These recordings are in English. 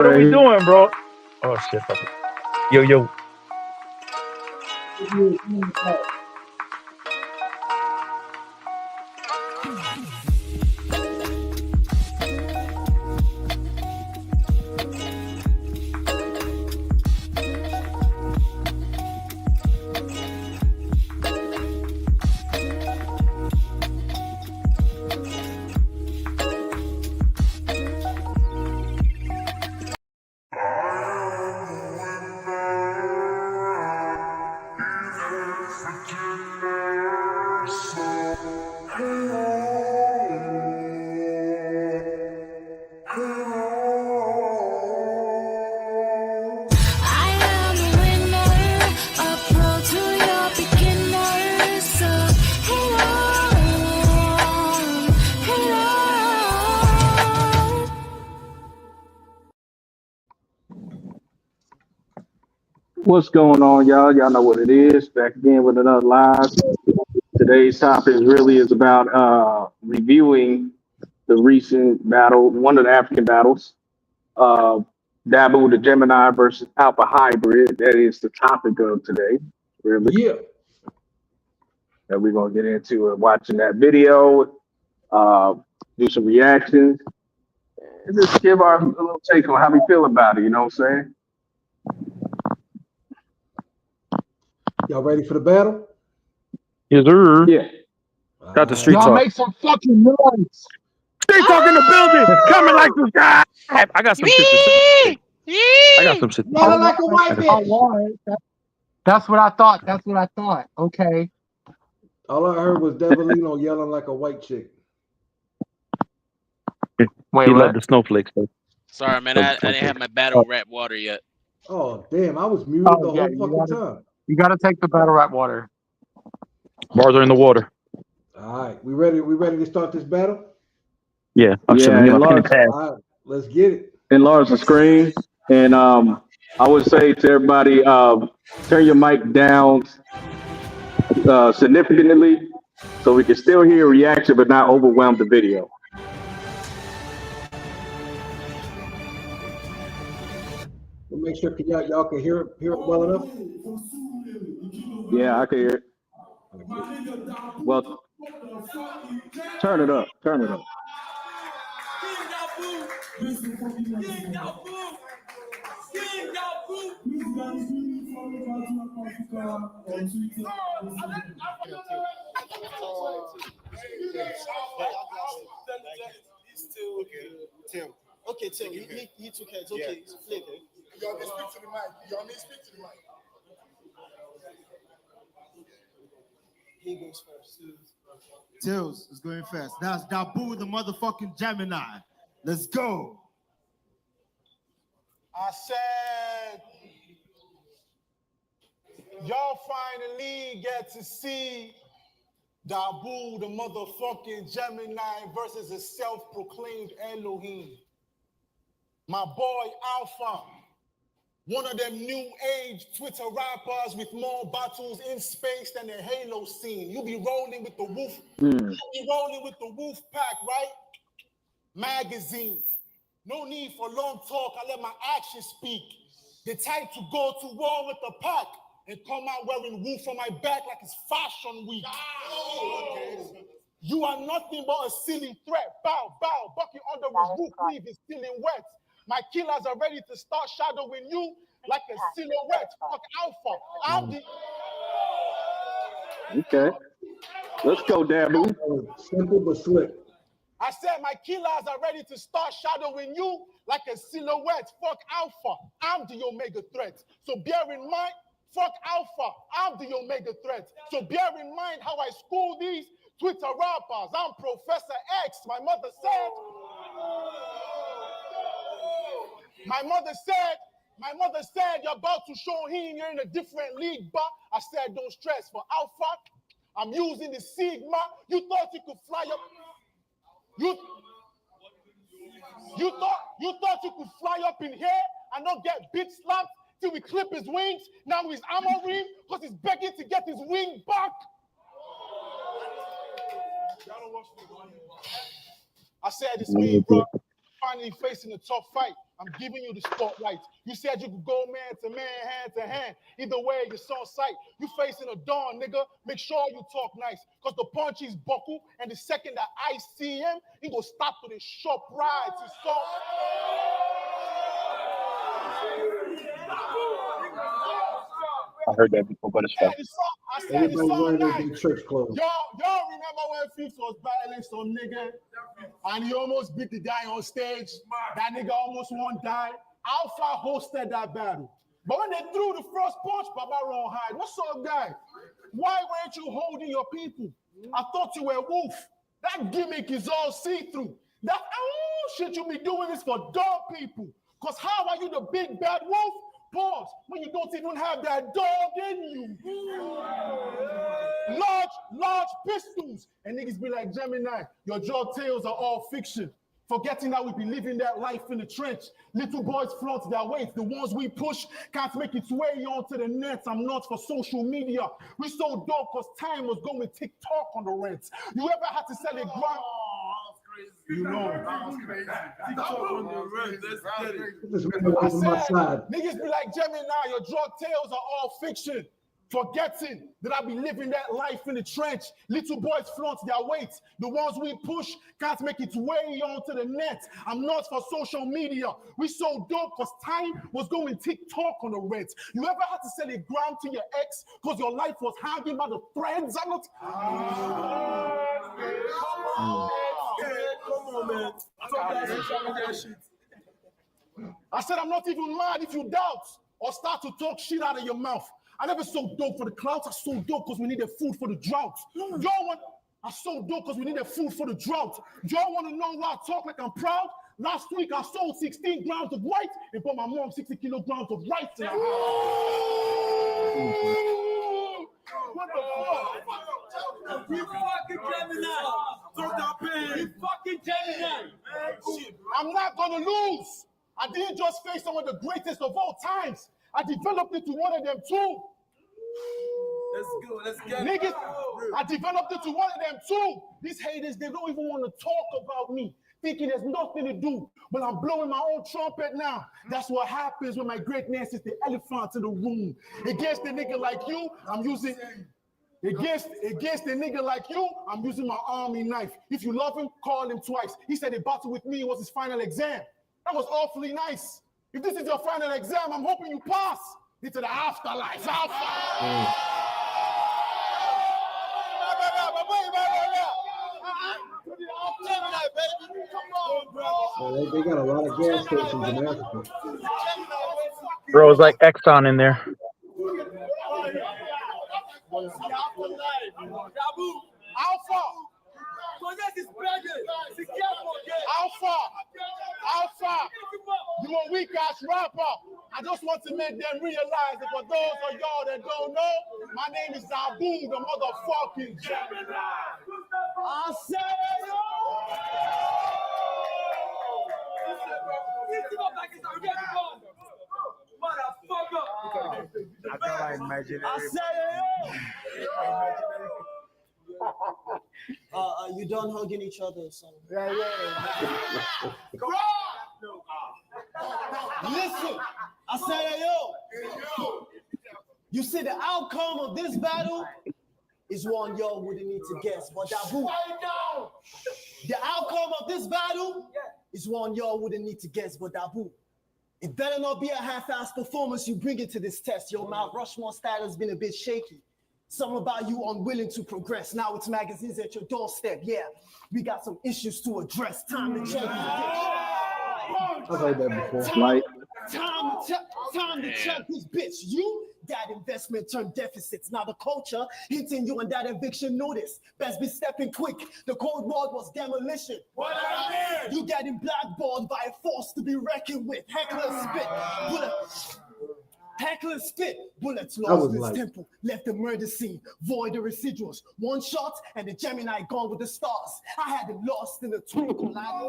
What are we doing, bro? Oh shit! Fuck it. Yo, yo. What's going on, y'all? Y'all know what it is. Back again with another live. Today's topic really is about reviewing the recent battle, one of the African battles, uh, Dabu the Gemini versus Alpha Hybrid. That is the topic of today, really. Yeah. That we're gonna get into watching that video, uh, do some reactions, and just give our little take on how we feel about it. You know what I'm saying? Y'all ready for the battle? Yes, sir. Yeah. Got the street Y'all talk. make some fucking noise. Street talk in the building. Coming like this guy. I got some shit to say. I got some shit to Yelling say. like a white bitch. All right. That's what I thought. That's what I thought. Okay. All I heard was Devilino yelling like a white chick. Wait, He what? loved the snowflakes. Though. Sorry, man. I didn't have my battle rap water yet. Oh, damn. I was muted the yeah, whole fucking time. You got to take the battle rap water. Bars are in the water. All right. We ready to start this battle? Yeah. Yeah, Let me get and my pen and Lars, pad. All right. Let's get it. enlarge the screen. And I would say to everybody, turn your mic down significantly so we can still hear a reaction but not overwhelm the video. We'll make sure y'all can hear it well enough. Yeah, I can hear it. Well, turn it up. Turn it up. Okay, Tim, he took it. Okay, it's flick. You want me to speak to the mic? He goes first. Tills is going fast. That's Dabu, the motherfucking Gemini. Let's go. I said, y'all finally get to see Dabu, the motherfucking Gemini versus a self-proclaimed Elohim. My boy Alpha, one of them new age Twitter rappers with more battles in space than the Halo scene. You be rolling with the wolf. You be rolling with the wolf pack, right? Magazines. No need for long talk. I let my actions speak. The type to go to war with the pack and come out wearing wolf on my back like it's fashion week. You are nothing but a silly threat. Bow, bow, bucket under his roof, leave is still in wet. My killers are ready to start shadowing you like a silhouette. Fuck Alpha. I'm the... Okay. Let's go, Dabu. Simple but slick. I said my killers are ready to start shadowing you like a silhouette. Fuck Alpha. I'm the Omega threat. So bear in mind, fuck Alpha. I'm the Omega threat. So bear in mind how I school these Twitter rappers. I'm Professor X. My mother said, you're about to show him you're in a different league, but I said, don't stress. For Alpha, I'm using the Sigma. You thought you could fly up. You thought you could fly up in here and not get bit slapped till we clip his wings. Now he's armoring because he's begging to get his wing back. I said it's me, bro. finally facing a tough fight. I'm giving you the spotlight. You said you could go man to man, hand to hand. Either way, you're on sight. You facing a dawn, nigga. Make sure you talk nice. Cause the punch is buckle. And the second that I see him, he gonna stop with his sharp rides. He's so... I heard that before, but it's fine. I said it's Everybody so wearing nice. their church clothes. Y'all remember when Fifth was battling some nigga and he almost beat the guy on stage? That nigga almost won't die. Alpha hosted that battle. But when they threw the first punch, Baba Ron hide. What's up, guy? Why weren't you holding your people? I thought you were wolf. That gimmick is all see-through. That shit you be doing is for dog people. Cause how are you the big bad wolf? Pause. When you don't even have that dog in you. Large pistols. And niggas be like, Gemini, your jaw tales are all fiction. Forgetting that we be living that life in the trench. Little boys flaunt their weight. The ones we push can't make its way onto the net. I'm not for social media. We so dope because time was going TikTok on the rent. You ever had to sell a ground? You know, I said, niggas be like, Gemini, your drug tales are all fiction. Forgetting that I be living that life in the trench. Little boys flaunt their weight. The ones we push can't make its way onto the net. I'm not for social media. We so dope because time was going TikTok on the rent. You ever had to sell a gram to your ex because your life was hanging by the threads? I'm not... Come on, man. I said I'm not even mad if you doubt or start to talk shit out of your mouth. I never sold dope for the clouds. I sold dope because we needed food for the drought. I sold dope because we needed food for the drought. Y'all want to know why I talk like I'm proud? Last week I sold 16 grams of white and bought my mom 60 kilograms of rice in her house. What the fuck? You fucking Gemini. You fucking Gemini. I'm not gonna lose. I didn't just face some of the greatest of all times. I developed into one of them too. Let's get it. Niggas, I developed into one of them too. These haters, they don't even want to talk about me, thinking there's nothing to do. But I'm blowing my own trumpet now. That's what happens when my greatness is the elephant in the room. Against the nigga like you, I'm using... Against a nigga like you, I'm using my army knife. If you love him, call him twice. He said a battle with me was his final exam. That was awfully nice. If this is your final exam, I'm hoping you pass into the afterlife. They got a lot of gas stations in Africa. Bro, it's like Exxon in there. Dabu, Alpha. Alpha, you a weak ass rapper. I just want to make them realize that for those of y'all that don't know, my name is Dabu, the motherfucking Gemini. I say you done hugging each other or something? Yeah. Listen, I said, yo. You see, the outcome of this battle is one y'all wouldn't need to guess, but Dabu. The outcome of this battle is one y'all wouldn't need to guess, but Dabu. It better not be a half-ass performance you bring into this test. Your Mount Rushmore style has been a bit shaky. Something about you unwilling to progress. Now it's magazines at your doorstep. Yeah, we got some issues to address. Time to check. I've heard that before. Time to check this bitch. You, that investment turned deficits. Now the culture hitting you on that eviction notice. Best be stepping quick. The Cold War was demolition. What I mean? You getting blackballed by a force to be reckoned with. Heckler spit. Heckler spit. Bullets lost his temple. Left the murder scene. Void the residuals. One shot and the Gemini gone with the stars. I had him lost in the twinkle. I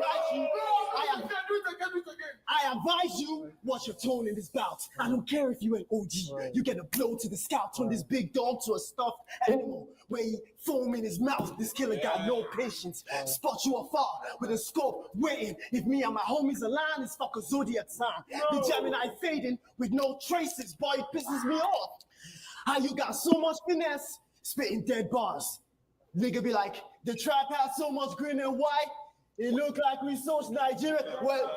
advise you, watch your tone in this bout. I don't care if you ain't OG. You get a blow to the scalp, turn this big dog to a stuffed animal. Where he Foam in his mouth, this killer got no patience. Spot you afar with a scope, waiting. If me and my homies align, it's fuck a zodiac sign. The Gemini fading with no traces, boy, it pisses me off. How you got so much finesse, spitting dead bars. Nigga be like, the trap has so much green and white, it look like we sourced Nigeria. Well,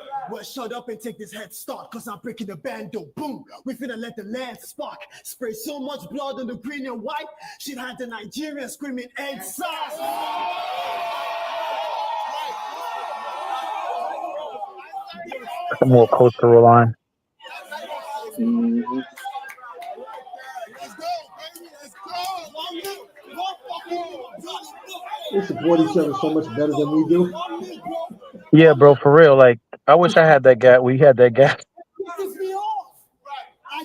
shut up and take this head start, cause I'm breaking the bando. Boom, we finna let the land spark. Spray so much blood on the green and white, shit had the Nigerians screaming egg sauce. A more cultural line. Mm-hmm. They support each other so much better than we do. Yeah, bro, for real. Like, I wish I had that gap. We had that gap. Pisses me off.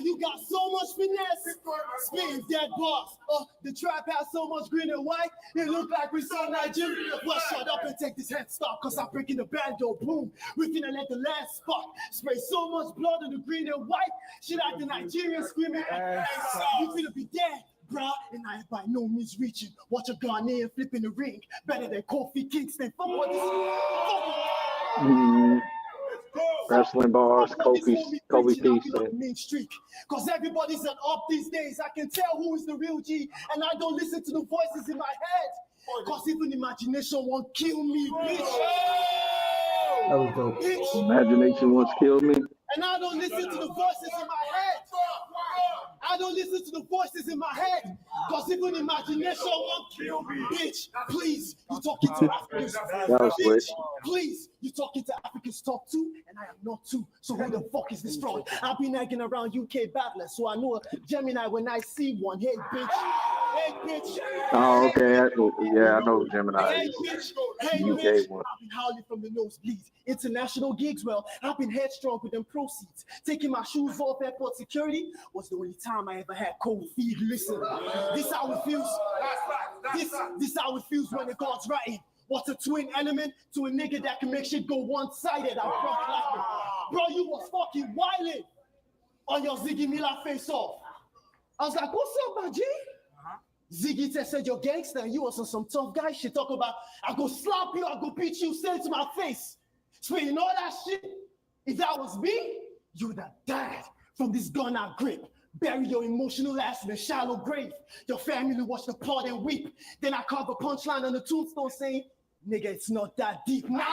You got so much finesse, spitting dead bars. The trap has so much green and white, it look like we saw Nigeria. Well, shut up and take this head start, cause I'm breaking the bando. Boom, we finna let the land spark. Spray so much blood on the green and white, shit like the Nigerians screaming. You finna be dead, bruh, and I ain't by no means reaching. Watch a Ghanaian flipping the ring, better than Kofi Kingston. Fuck what this. Wrestling bars, Kobe Feast. Mean streak. Cause everybody's an up these days. I can tell who is the real G, and I don't listen to the voices in my head. Cause even imagination won't kill me, bitch. That was dope. Bitch. Imagination once killed me. And I don't listen to the voices in my head. I don't listen to the voices in my head. Cause even imagination won't kill me. Bitch, please, you talking to Africans. Bitch, please, you talking to Africans talk too, and I am not too. So who the fuck is this from? I've been nagging around UK battlers, so I know a Gemini when I see one. Hey, bitch. Hey, bitch. Oh, okay. I know Gemini. Hey, bitch. Hey, UK bitch. one. I've been howling from the nosebleeds. International gigs, well, I've been headstrong with them proceeds. Taking my shoes off airport security was the only time I ever had cold feet. Listen, this how it feels. This how it feels when the God's writing. What's a twin element to a nigga that can make shit go one-sided? I broke like bro, you was fucking wildin' on your Ziggy Miller face off. I was like, what's up, my G? Ziggy said you're gangster and you was on some tough guy shit. Talk about, I go slap you, I go beat you, say it to my face. Spitting all that shit. If that was me, you would have died from this gun I grip. Bury your emotional ass in a shallow grave. Your family watch the plot and weep. Then I carve a punchline on the tombstone saying, nigga, it's not that deep. Now.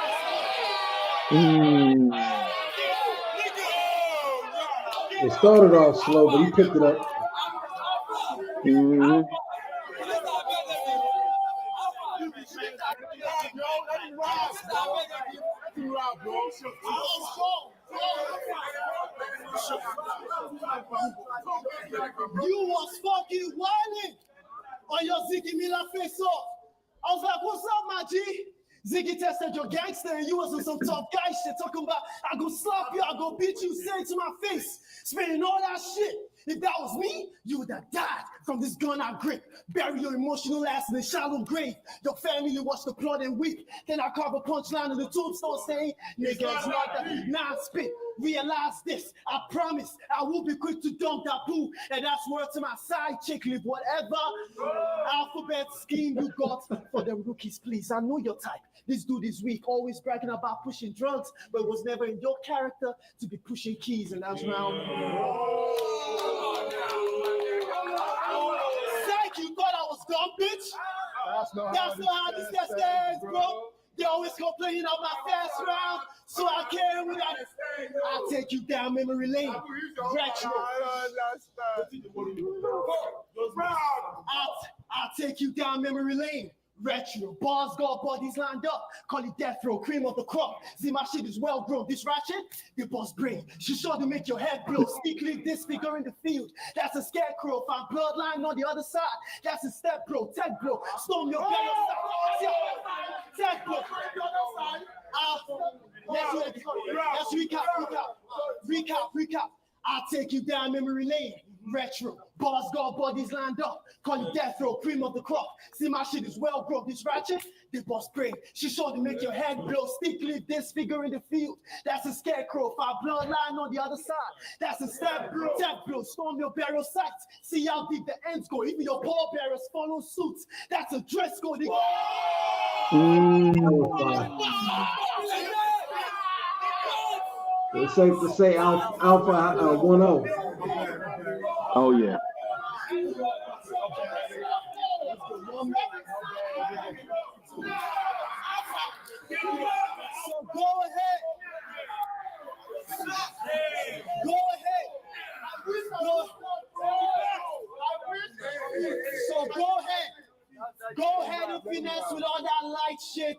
It started off slow, but he picked it up. You was fucking wildin' on your Ziggy Miller face off. I was like, what's up, my G? Ziggy tested your gangster and you was on some tough guy shit. Talking about, I go slap you, I go beat you, say it to my face. Spitting all that shit. If that was me, you would have died from this gun I grip. Bury your emotional ass in a shallow grave. Your family watch the plot and weep. Then I carve a punchline on the tombstone saying, nigga, it's not that. Nah, spit. Realize this. I promise I will be quick to dump Dabu. And that's word to my side chick. Live whatever alphabet scheme you got for them rookies, please. I know your type. This dude is weak, always bragging about pushing drugs, but it was never in your character to be pushing keys. And that's round. Psych, you thought I was dumb, bitch? That's not how this guy stands, bro. They always complaining on my fast round, so I carry with that. I'll take you down memory lane. Retro. I'll take you down memory lane. Retro. Bars got bodies lined up. Call it death row, cream of the crop. See, my shit is well grown. This ratchet, the boss brain. She sure to make your head blow. Sneakily disfigure in the field. That's a scarecrow. Found bloodline on the other side. That's a step bro. Tech bro. Storm your belly. Tech bro. Let's recap. I'll take you down memory lane. Retro, bars got bodies lined up. Call it death row, cream of the crop. See my shit is well grown. This ratchet, they boss brain. She showed to make your head blow. Stick leaf, this figure in the field. That's a scarecrow. Five bloodline on the other side. That's a step blow. Storm your burial sites. See how deep the ends go. Even your pallbearers follow suits. That's a dress code. It's safe to say Alpha 1-0. Oh yeah. So go ahead. So go ahead and finesse with all that light shit.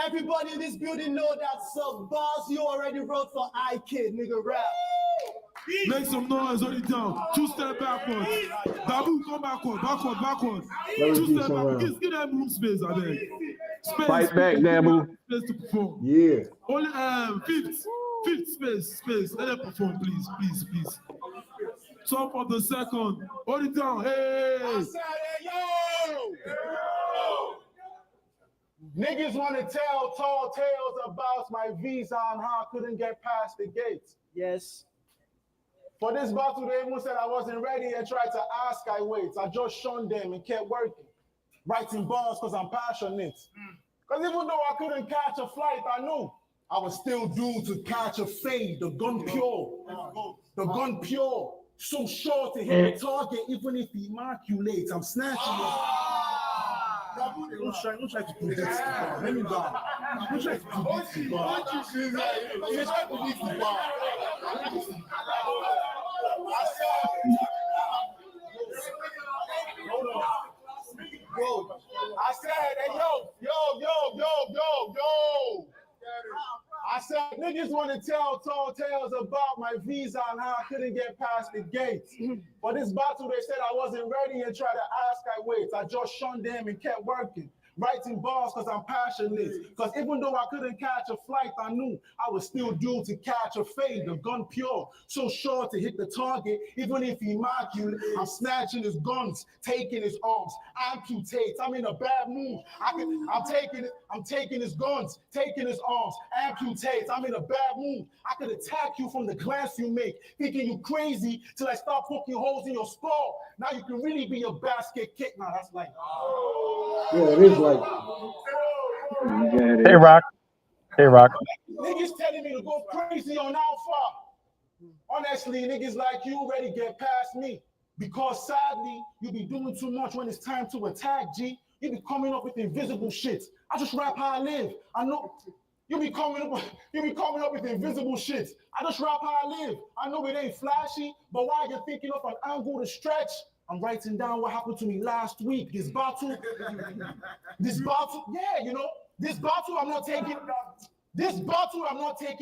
Everybody in this building know that some bars you already wrote for iKid, nigga rap. Make some noise, hold it down. 2 step backwards. Dabu, come backward. 2 step backwards. Give them room space, I beg. Space. Fight back, Dabu. Space to perform. Yeah. Only fifth space. Let them perform, please. Top of the second. Hold it down. Hey. I said, hey, yo! Niggas want to tell tall tales about my visa and how I couldn't get past the gates. Yes. For this battle, they even said I wasn't ready and tried to ask I wait. I just shunned them and kept working. Writing bars because I'm passionate. Because even though I couldn't catch a flight, I knew I was still due to catch a fade. The gun pure. So sure to hit the target, even if he maculates. I'm snatching it. Don't try to predict the bar. Let me down. Don't try to predict the bar. I said, hey, yo. I said, niggas want to tell tall tales about my visa and how I couldn't get past the gates. For this battle, they said I wasn't ready and tried to ask I wait. I just shunned them and kept working. Writing bars because I'm passionate. Because even though I couldn't catch a flight, I knew I was still due to catch a fade. The gun pure, so sure to hit the target. Even if he mock you, I'm snatching his guns, taking his arms. Amputate. I'm in a bad mood. I'm taking his guns, taking his arms. Amputate. I'm in a bad mood. I could attack you from the glance you make, thinking you crazy till I start poking holes in your skull. Now you can really be a basket kick. Now that's like. Yeah, it is like. Hey, Rock. Niggas telling me to go crazy on Alpha. Honestly, niggas like you already get past me. Because sadly, you be doing too much when it's time to attack, G. You be coming up with invisible shit. I just rap how I live. I know you be coming up with invisible shit. I just rap how I live. I know it ain't flashy, but while you're thinking of an angle to stretch, I'm writing down what happened to me last week. This battle, yeah, you know, this battle I'm not taking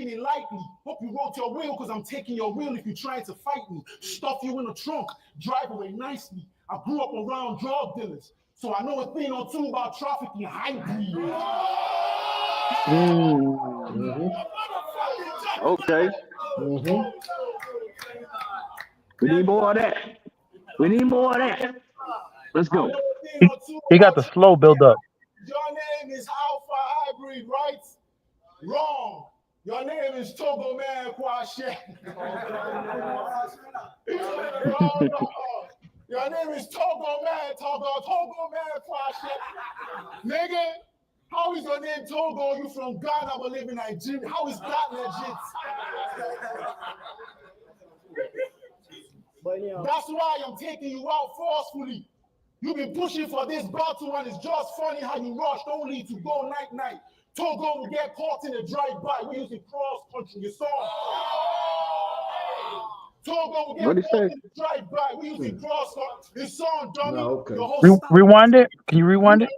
it lightly. Hope you wrote your will because I'm taking your will if you're trying to fight me. Stuff you in the trunk, drive away nicely. I grew up around drug dealers, so I know a thing or two about trafficking hybrids. Okay. We need more of that. Let's go. He got the slow build up. Your name is Alpha Hybrid, right? Wrong. Your name is Togo Man Kwashe. Your name is Togo Man Kwashe. Nigga, how is your name Togo? You from Ghana but live in Nigeria. How is that legit? That's why I'm taking you out forcefully. You've been pushing for this battle and it's just funny how you rushed only to go night. Togo will get caught in a drive-by. We using cross-country. You saw? Togo will get caught in a drive-by. We using cross-country. You saw, dummy. No, okay. Rewind it. Can you rewind it?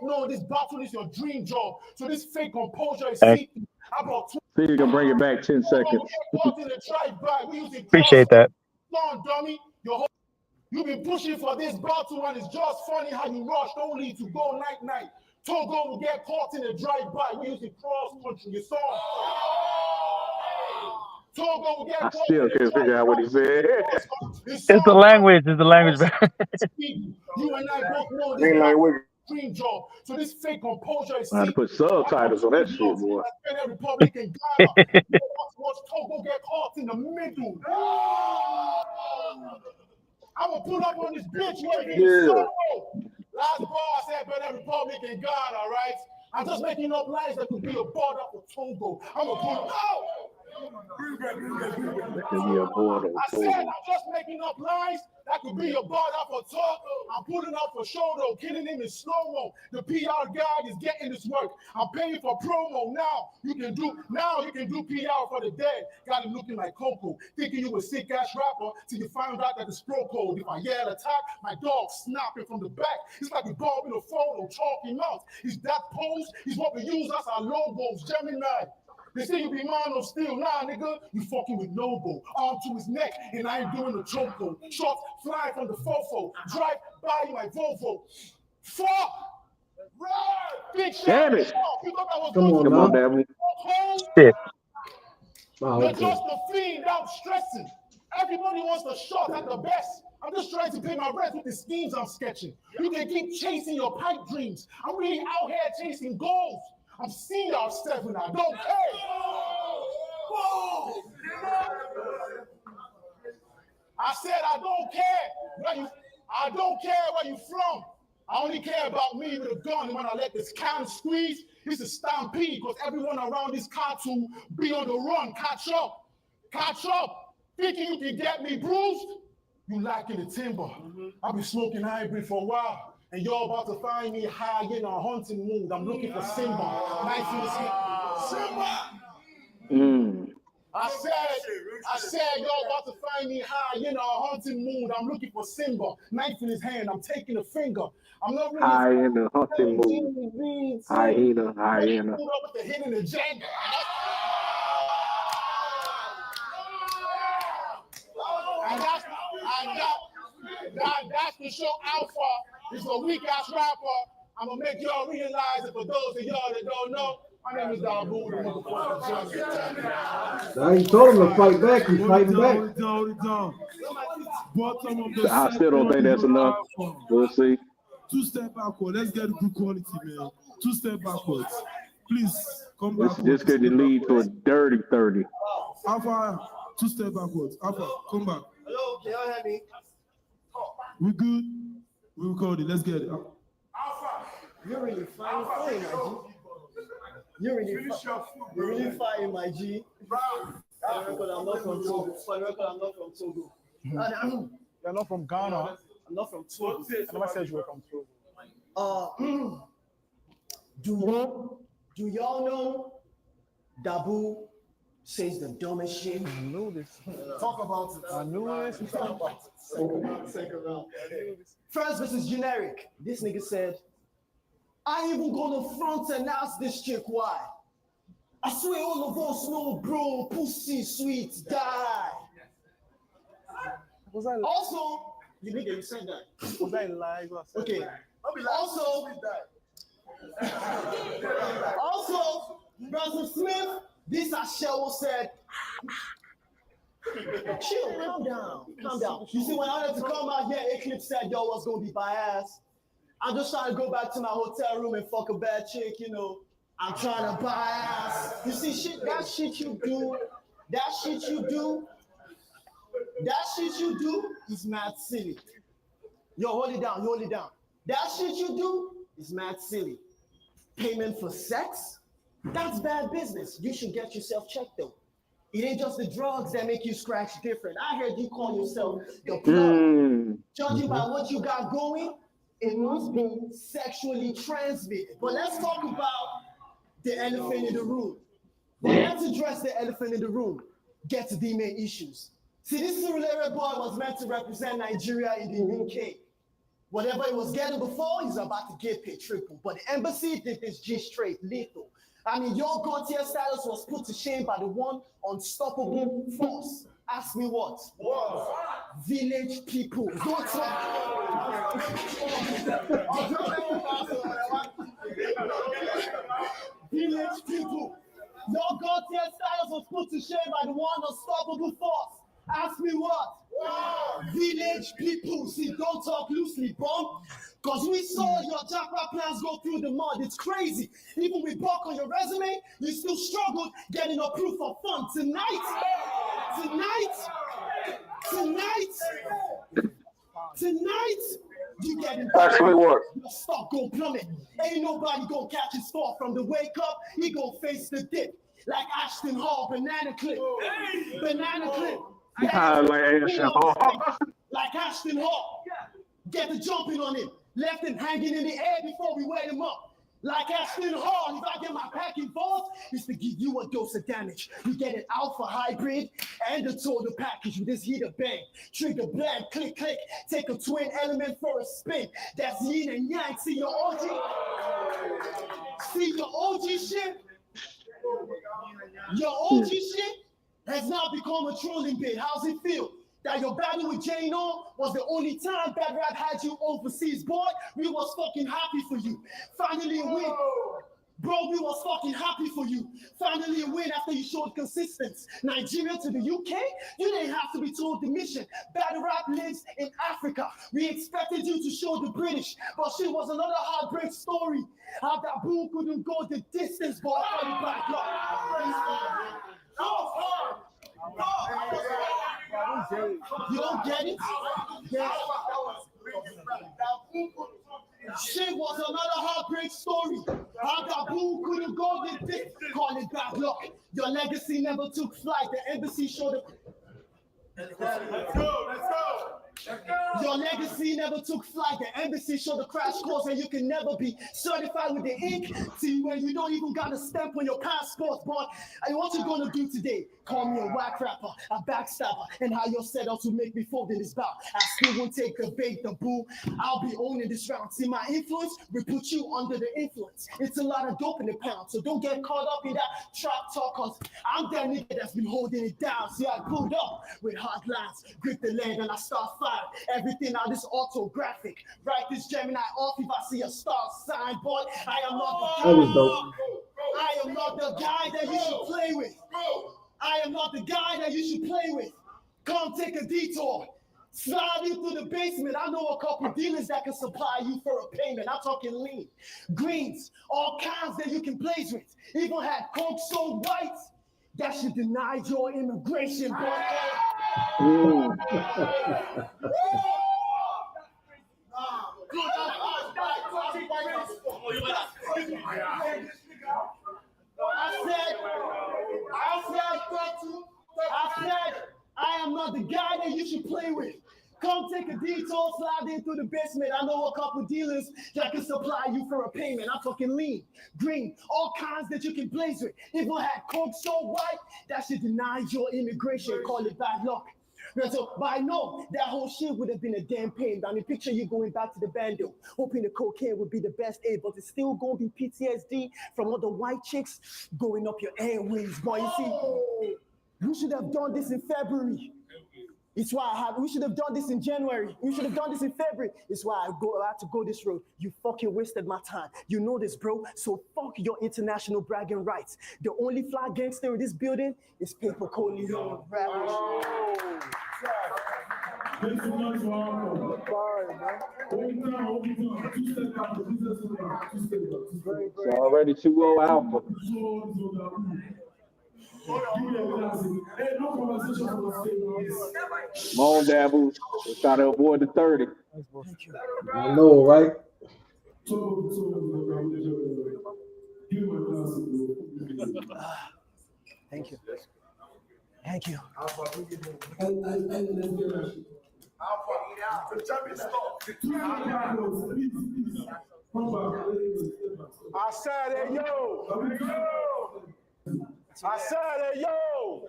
No, this battle is your dream job. So this fake composure is seeking. I brought two. See, you can bring it back 10 seconds. Appreciate that. Dummy. You've been pushing for this battle and it's just funny how you rushed only to go night. Togo will get caught in a drive-by. We using cross-country. You saw? Togo will get I still can't figure out what he said. It's the language. It's the language. You and I both know Green language. dream job. So this fake composure is I had to put subtitles on that shit, boy. Republican Ghana. Watch Togo get caught in the middle. I'm gonna pull up on this bitch. Last bar I said better Republican Ghana, right? I'm just making up lines that could be a border for Togo. I'm gonna pull out. That could be a border. I said I'm just making up lines that could be a border for Togo. I'm pulling up for shoulder, killing him in slow-mo. The PR guy is getting this work. I'm paying for promo now. You can do PR for the dead. Got him looking like Coco, thinking you a sick ass rapper till you find out that it's pro code. If I yell attack, my dog snapping from the back. It's like a ball in a photo, talking out. He's that pose. He's what we use as our logos. Gemini. They say you be man of steel. Nah, nigga, you fucking with Noble. Arm to his neck, and I ain't doing a choco. Shots flying from the fofo. Drive by my Volvo. Fuck! Big shot. Damn it. You thought I was Come on, Dabu. Shit. Oh, You're okay. just a fiend. I'm stressing. Everybody wants the shot at the best. I'm just trying to pay my rent with the schemes I'm sketching. You can keep chasing your pipe dreams. I'm really out here chasing goals. I'm CR7, I don't care. I said I don't care I don't care where you from. I only care about me with a gun. When I let this can squeeze, it's a stampede because everyone around this cartoon be on the run. Catch up. Thinking you can get me bruised? You lacking the timber. I've been smoking hybrid for a while. And you're about to find me high in a hunting mood. I'm looking for Simba. Nice in the Simba. I said you're about to find me high in a hunting mood. I'm looking for Simba. Knife in his hand. I'm taking a finger. I'm not really High in the hunting mood. Hyena. Pulled up with the hidden agenda. And that's the show Alpha. It's a weak ass rapper. I'm gonna make y'all realize it. For those of y'all that don't know, my name is Dabu, the motherfucking Gemini. Now you told him to fight back. He's fighting back. Hold it down. Bottom of the I still don't think that's enough. We'll see. 2 step backward. Let's get good quality, man. 2 step backwards. Please come back. This could lead to a dirty 30. Alpha, 2 step backwards. Alpha, come back. Hello, can y'all hear me? We good? We recorded. Let's get it. You're really fighting, my G. You're really fighting, my G. For the record, I'm not from Togo. You're not from Ghana. I'm not from Togo. I never said you were from Togo. Do y'all know Dabu says the dumbest shit? I knew this. Talk about it. I knew this. Talk about it. Second round. First versus generic. This nigga said, I ain't even gonna front and ask this chick why. I swear all of us know, bro, pussy, sweet, die. Was that Also, you nigga, you said that. was that live? Okay. Also, Brother Smith, this Ashell said, chill, calm down. You see, when I had to come out here, Eclipse said, yo, what's gonna be biased? I'm just trying to go back to my hotel room and fuck a bad chick, you know. I'm trying to buy ass. You see, that shit you do is mad silly. Yo, hold it down. That shit you do is mad silly. Payment for sex? That's bad business. You should get yourself checked though. It ain't just the drugs that make you scratch different. I heard you call yourself the plug. Judging by what you got going, it must be sexually transmitted. But let's talk about the elephant in the room. Let's address the elephant in the room. Get to the main issues. See, this Surulere boy was meant to represent Nigeria in the UK. Whatever he was getting before, he's about to get paid triple. But the embassy did this G straight lethal. I mean, your Gautier status was put to shame by the one unstoppable force. Ask me what? Village people. Don't talk. Village people. Your goddamn styles was put to shame by the one unstoppable force. Ask me what? Village people, see, don't talk loosely, bum. Cause we saw your jackpot plans go through the mud. It's crazy. Even with buck on your resume, you still struggled getting a proof of fun. Tonight, you getting Actually, what? your stock gon' plummet. Ain't nobody gon' catch his fall from the wake up. He gon' face the dip like Ashton Hall, banana clip. Banana clip. Like Ashton Hall. Like Ashton Hall. Get the jumping on him. Left him hanging in the air before we wet him up. Like Ashton Hall, if I get my pack involved, it's to give you a dose of damage. You get an alpha hybrid and a total package with this heater bang. Trigger blank, click, click. Take a twin element for a spin. That's yin and yang. See your OG? See your OG shit? Your OG shit has now become a trolling bit. How's it feel? That your battle with Jane On was the only time Bad Rap had you overseas, boy. We was fucking happy for you. Finally a win. Bro, we was fucking happy for you. Finally a win after you showed consistency. Nigeria to the UK? You didn't have to be told the mission. Bad Rap lives in Africa. We expected you to show the British, but shit was another heartbreak story. How Dabu couldn't go the distance, boy. You don't get it? Yeah. Shit was another heartbreak story. How Dabu couldn't go with this. Call it bad luck. Your legacy never took flight. The embassy showed up. Let's go. Your legacy never took flight. The embassy showed the crash course, and you can never be certified with the ink. See, when you don't even got a stamp on your passport, boy. And what you gonna do today? Call me a whack rapper, a backstabber, and how you're set out to make me fold in this bout. I still won't take the bait, the boo. I'll be owning this round. See, my influence will put you under the influence. It's a lot of dope in the pound, so don't get caught up in that trap talk, cause I'm that nigga that's been holding it down. See, I pulled up with hard lines, grip the land, and I start firing. Everything out is autographic. Write this Gemini off if I see a star sign, boy. I am not the guy. That was dope. I am not the guy that you should play with. I am not the guy that you should play with. Come take a detour. Slide you through the basement. I know a couple dealers that can supply you for a payment. I'm talking lean, greens, all kinds that you can blaze with. Even had coke so white that should deny your immigration, boy. I am not the guy that you should play with. Come take a detour, slide in through the basement. I know a couple dealers that can supply you for a payment. I'm talking lean, green, all kinds that you can blaze with. If I had coke so white, that should deny your immigration. Call it bad luck. So, but I know that whole shit would have been a damn pain. I mean, picture you going back to the bando, hoping the cocaine would be the best aid, but it's still going to be PTSD from all the white chicks going up your airways, boy. You see, we should have done this in February. It's why we should have done this in January. We should have done this in February. It's why I had to go this road. You fucking wasted my time. You know this, bro. So fuck your international bragging rights. The only fly gangster in this building is Paper Coley. It's already 2-0 Alpha. Come on, Dabu. Let's try to avoid the 30. I know, right? Thank you. Thank you. I said it, yo. I said it, yo.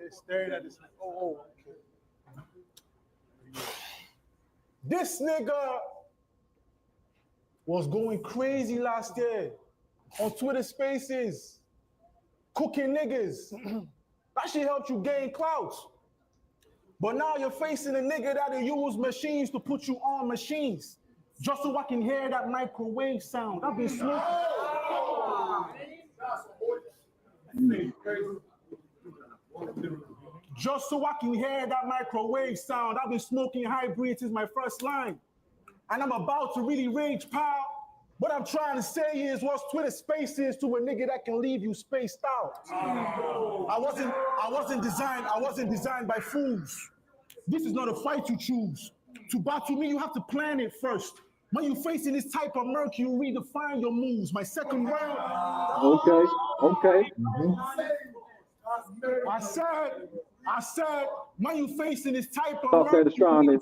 It's staring at this. Oh, okay. This nigga was going crazy last year on Twitter Spaces, cooking niggas. That shit helped you gain clout. But now you're facing a nigga that use machines to put you on machines, just so I can hear that microwave sound. I've been smoking. Just so I can hear that microwave sound. I've been smoking hybrid since my first line. And I'm about to really rage, pal. What I'm trying to say is what's Twitter Spaces to a nigga that can leave you spaced out. I wasn't designed by fools. This is not a fight you choose. To battle me, you have to plan it first. When you're facing this type of murk, you redefine your moves. My second round. Okay. I said, when you facing this type of Talk that astronomy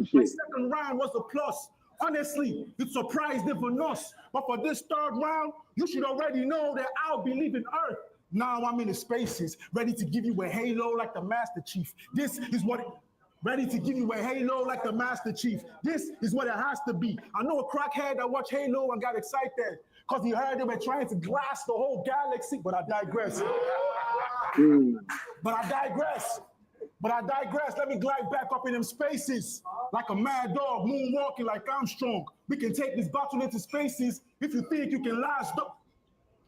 shit. My second round was a plus. Honestly, it surprised even us. But for this third round, you should already know that I'll be leaving Earth. Now I'm in the spaces, ready to give you a halo like the Master Chief. Ready to give you a halo like the Master Chief. This is what it has to be. I know a crackhead that watched Halo and got excited because he heard they were trying to glass the whole galaxy, but I digress. But I digress. Let me glide back up in them spaces like a mad dog, moonwalking like Armstrong. We can take this battle into spaces if you think you can last.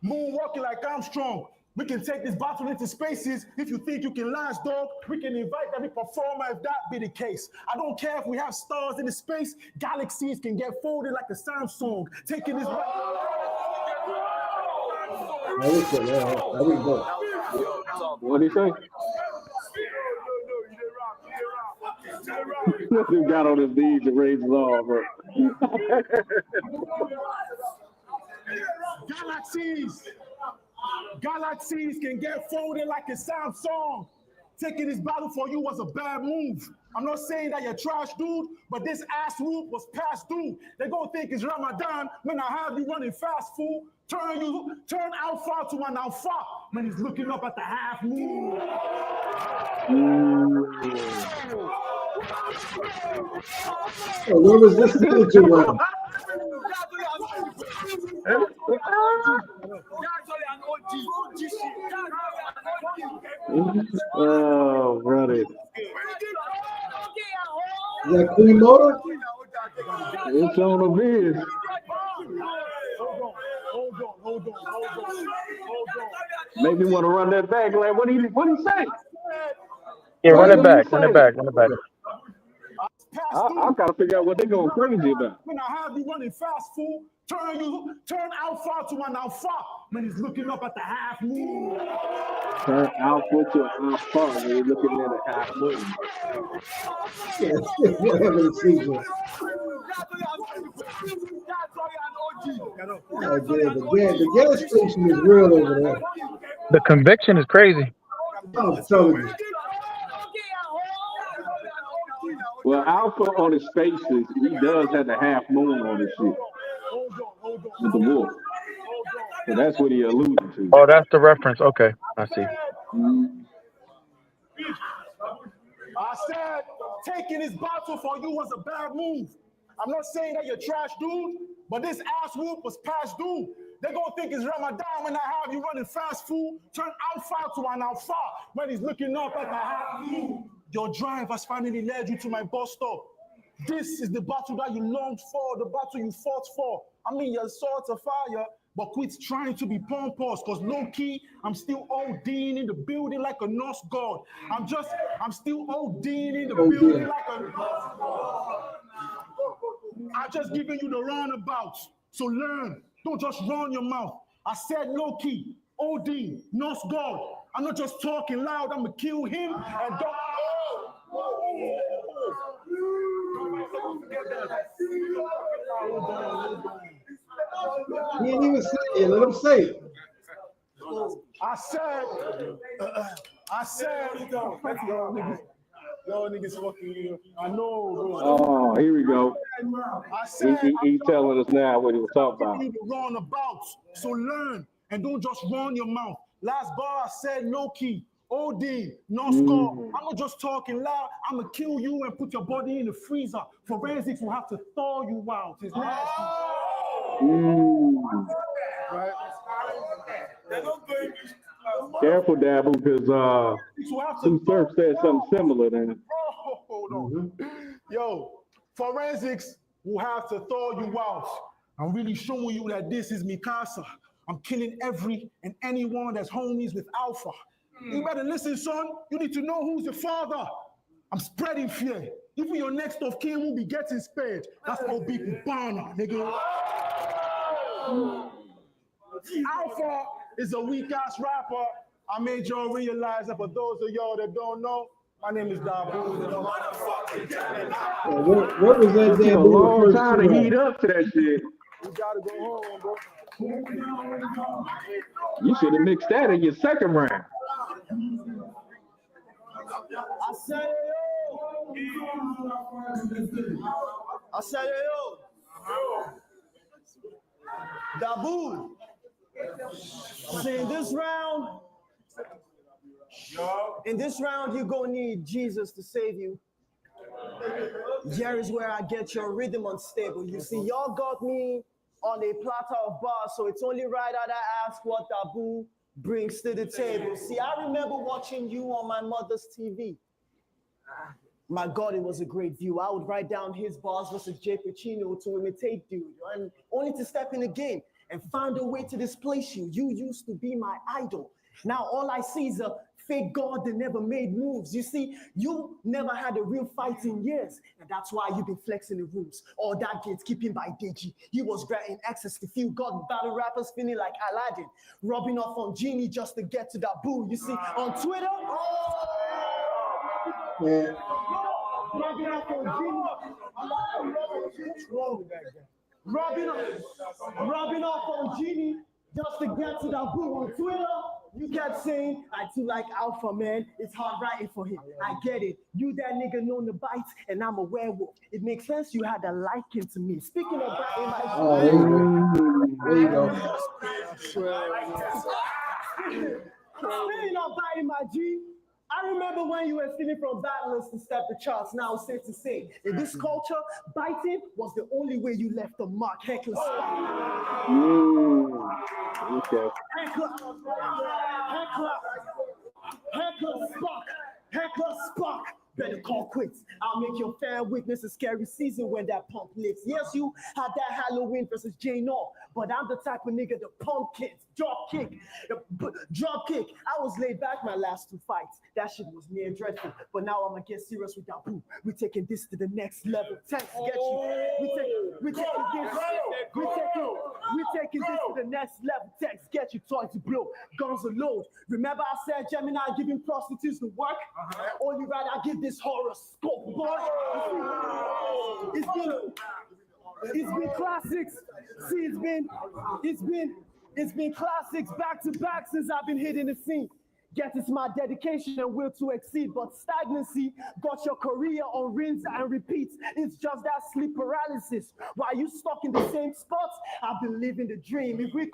Moonwalking like Armstrong. We can take this battle into spaces if you think you can last, dog. We can invite every performer if that be the case. I don't care if we have stars in the space. Galaxies can get folded like a Samsung. Taking this. What do you say? He got on his knees and raised his arm, bro. Galaxies can get folded like a Samsung. Taking this battle for you was a bad move. I'm not saying that you're trash, dude, but this ass whoop was past due. They're gonna think it's Ramadan when I have you running fast, fool. Turn alpha to an alpha when he's looking up at the half moon. Where was this signature round? Oh, brother. Is that Queen Motor? It's on the vid. Hold on. Make me want to run that back. Like, what do you say? Yeah, run it back. I gotta figure out what they're going crazy about. When I have you running fast, fool, turn alpha to an alpha when he's looking up at the half moon. Turn alpha to an alpha when you're looking at a half moon. Whatever the sequel. The gas station is real over there. The conviction is crazy. I'm telling you. Well, Alpha on his spaces, he does have the half moon on his shit. With the wolf. So that's what he alluded to. Oh, that's the reference. Okay, I see. I said, taking this battle for you was a bad move. I'm not saying that you're trash, dude, but this ass whoop was past due. They're gonna think it's Ramadan when I have you running fast, fool. Turn alpha to an alpha when he's looking up at the half moon. Your drive has finally led you to my bus stop. This is the battle that you longed for, the battle you fought for. I mean, your swords are fire, but quit trying to be pompous, because low-key, I'm still ODing in the building like a Norse god. I'm still ODing in the building like a Norse god. I'm just giving you the roundabouts. So learn, don't just run your mouth. I said low-key, OD, Norse god. I'm not just talking loud, I'm gonna kill him and don't. He didn't even say it. Let him say it. I said, y'all niggas fucking you. I know, bro. Oh, here we go. I said, He's telling us now what he was talking about. You to run about, so learn and don't just run your mouth. Last bar I said low key, OD, no score. I'm not just talking loud. I'm gonna kill you and put your body in the freezer. Forensics will have to thaw you out. It's nasty. Right? Careful, Dabu, because Sue Surf said something similar then. Hold on. Yo, forensics will have to thaw you out. I'm really showing you that this is Mikasa. I'm killing every and anyone that's homies with Alpha. You better listen, son. You need to know who's your father. I'm spreading fear. Even your next of kin will be getting spared. That's all big banner, nigga. Alpha is a weak-ass rapper. I made y'all realize that. For those of y'all that don't know, my name is Dabu. What was that? It took a long time to heat up to that shit. You gotta go home, bro. You should have mixed that in your second round. I said, yo. Dabu. See, in this round, you're gonna need Jesus to save you. Here is where I get your rhythm unstable. You see, y'all got me on a platter of bars, so it's only right that I ask what Dabu brings to the table. See, I remember watching you on my mother's TV. My God, it was a great view. I would write down his bars versus Jay Pacino to imitate dude, and only to step in the game and find a way to displace you. You used to be my idol. Now all I see is a fake God that never made moves. You see, you never had a real fight in years, and that's why you've been flexing the rooms. All that gatekeeping by Deji. He was granting access to few God battle rappers feeling like Aladdin, rubbing off on Genie just to get to that boo. You see, on Twitter, Yeah. rubbing off on Genie. What's wrong with that guy? Rubbing off on Genie just to get to that boo. On Twitter, you kept saying, I too like Alpha, man. It's hard writing for him. I get it. You that nigga known to bite, and I'm a werewolf. It makes sense you had a liking to me. Speaking of biting my There you go. Speaking of biting my G, I remember when you were stealing from battlers to step the charts. Now it's safe to say, in this culture, biting was the only way you left a mark. Heckler Spock. Okay. Heckler Spock. Better call quits. I'll make your fan witness a scary season when that pump lifts. Yes, you had that Halloween versus Jane Orr, but I'm the type of nigga that pump kicks, drop kick. I was laid back my last two fights. That shit was near dreadful, but now I'm gonna get serious with Dabu. We're taking this to the next level. Thanks, get you. We're taking this to the next level. Text, get you, toys to blow, guns are load. Remember I said Gemini giving prostitutes the work? Only right I give this horoscope, boy. It's been classics. See, it's been classics back to back since I've been hitting the scene. Yes, it's my dedication and will to exceed, but stagnancy got your career on rinse and repeats. It's just that sleep paralysis. While you stuck in the same spots, I've been living the dream. If we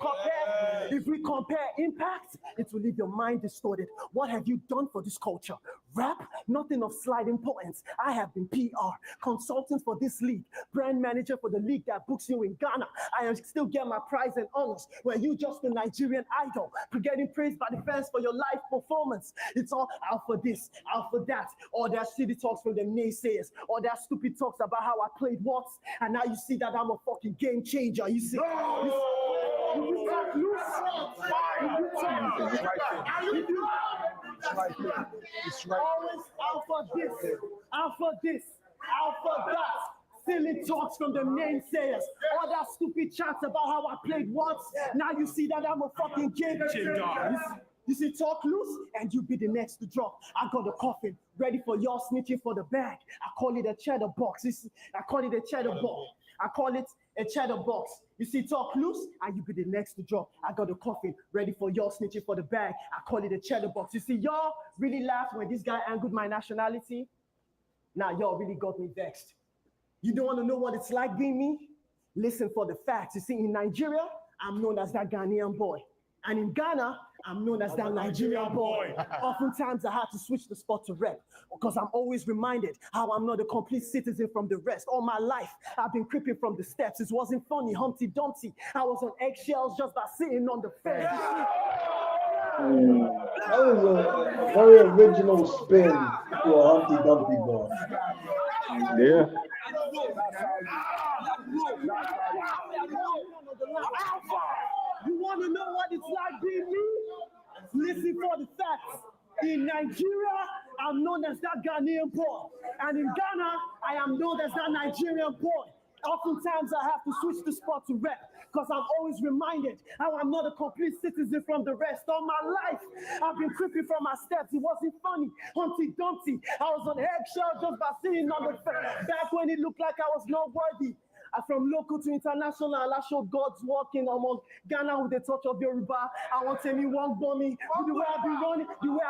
compare impact, it will leave your mind distorted. What have you done for this culture? Rap? Nothing of slight importance. I have been PR, consultant for this league, brand manager for the league that books you in Ghana. I still get my prize and honors when you just a Nigerian idol, getting praised by the fans for your life performance. It's all out for this, out for that. All that shitty talks from the naysayers. All that stupid talks about how I played what. And now you see that I'm a fucking game changer. You see? It's right. Always out for this, out for this, out for that. Silly talks from the naysayers. All that stupid chats about how I played once. Now you see that I'm a fucking game changer. You see, talk loose and you be the next to drop. I got a coffin ready for y'all snitching for the bag. I call it a cheddar box. I call it a cheddar box. You see, talk loose and you be the next to drop. I got a coffin ready for y'all snitching for the bag. I call it a cheddar box. You see, y'all really laughed when this guy angled my nationality. Now y'all really got me vexed. You don't want to know what it's like being me? Listen for the facts. You see, in Nigeria, I'm known as that Ghanaian boy. And in Ghana, I'm known as that Nigerian boy. Oftentimes, I had to switch the spot to rep because I'm always reminded how I'm not a complete citizen from the rest. All my life, I've been creeping from the steps. It wasn't funny, Humpty Dumpty. I was on eggshells just by sitting on the fence. That was a very original spin for a Humpty Dumpty boy. Yeah. You want to know what it's like being me? Listen for the facts. In Nigeria, I'm known as that Ghanaian boy. And in Ghana, I am known as that Nigerian boy. Oftentimes, I have to switch the spot to rap because I'm always reminded how I'm not a complete citizen from the rest. All my life, I've been creeping from my steps. It wasn't funny. Humpty Dumpty. I was on eggshells just by sitting on the back when it looked like I was not worthy. From local to international, I showed God's working among Ghana with a touch of Yoruba. I want anyone bunny. The way I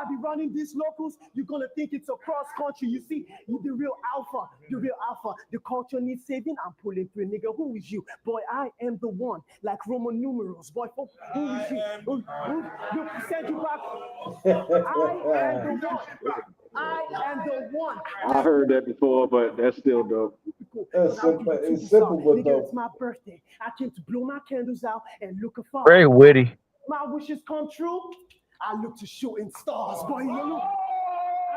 be running these locals, you're gonna think it's a cross country. You see, you're the real alpha. The culture needs saving. I'm pulling through, nigga. Who is you? Boy, I am the one. Like Roman numerals. Boy, who is you? You send you back. I am the one. I am the one. I heard that before, but that's still dope. It's simple, but Nigga, dope. it's my birthday. I came to blow my candles out and look afar. Very witty. My wishes come true. I look to shooting stars, boy. You know, I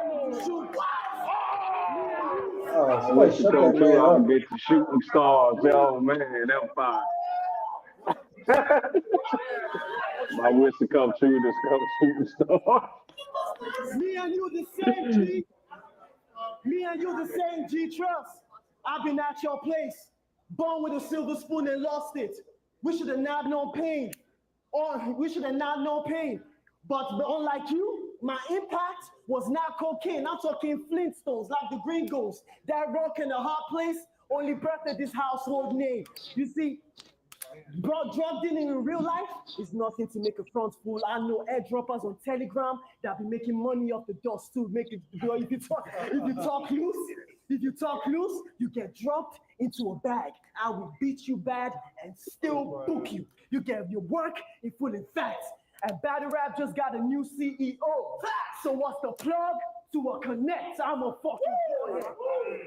look to shoot. Oh, somebody shut that man I'll up. get to shooting stars. Oh man, that was fine. My wish to come true to come shooting stars. Me and you the same G. Me and you the same G trust. I've been at your place, born with a silver spoon and lost it. We should have not known pain, or we should have not known pain. But unlike you, my impact was not cocaine. I'm talking Flintstones, like the Gringos. That rock in a hot place only birthed this household name. You see, drug dealing in real life is nothing to make a front fool. I know airdroppers on Telegram that be making money off the dust too. If you talk loose, you get dropped into a bag. I will beat you bad and still book you. You get your work in full in fact. And Battle Rap just got a new CEO. So what's the plug? To a connect. I'm a fucking boy.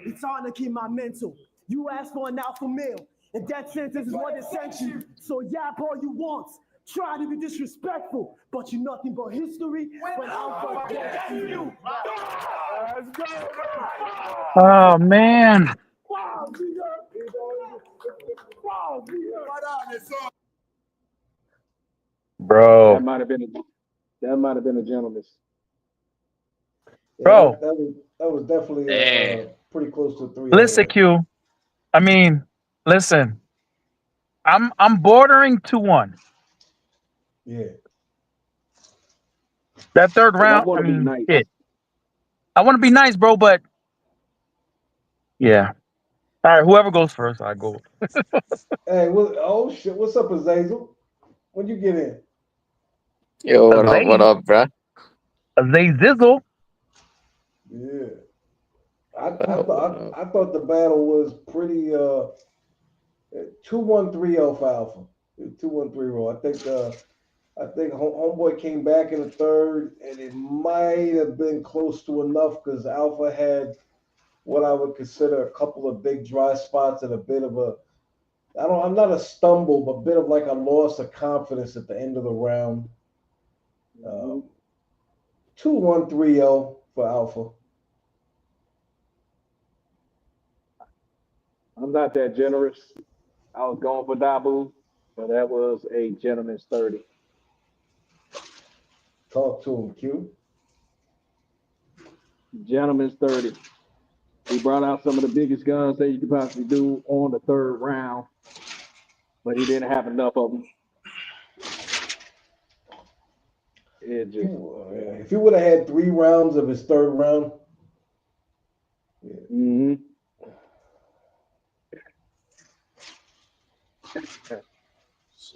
It's hard to keep my mental. You ask for an alpha male. And that sentence is what it sent you. So yap all you want. Try to be disrespectful, but you're nothing but history when alpha gets to you. Let's go. Oh man. Wow, Bro. That might have been a gentleman's. Yeah, Bro. that was definitely pretty close to 3. Listen, Q. I mean, listen. I'm bordering 2-1. Yeah. That third I round, want I to be mean, nice. shit. I want to be nice, bro, but yeah. All right, whoever goes first, I go. Hey, oh shit, what's up, Azazel? When you get in? Yo, what up, bruh? Zizzle. Yeah. I thought the battle was pretty 2-1-3-0 for Alpha. 2-1-3-0. I think Homeboy came back in the third, and it might have been close to enough because Alpha had what I would consider a couple of big dry spots and a bit of I'm not a stumble, but a bit of like a loss of confidence at the end of the round. 2-1-3-0 for Alpha. I'm not that generous. I was going for Dabu, but that was a gentleman's 30. Talk to him, Q. Gentleman's 30. He brought out some of the biggest guns that you could possibly do on the third round, but he didn't have enough of them. If he would have had 3 rounds of his third round. Yeah. Mm-hmm.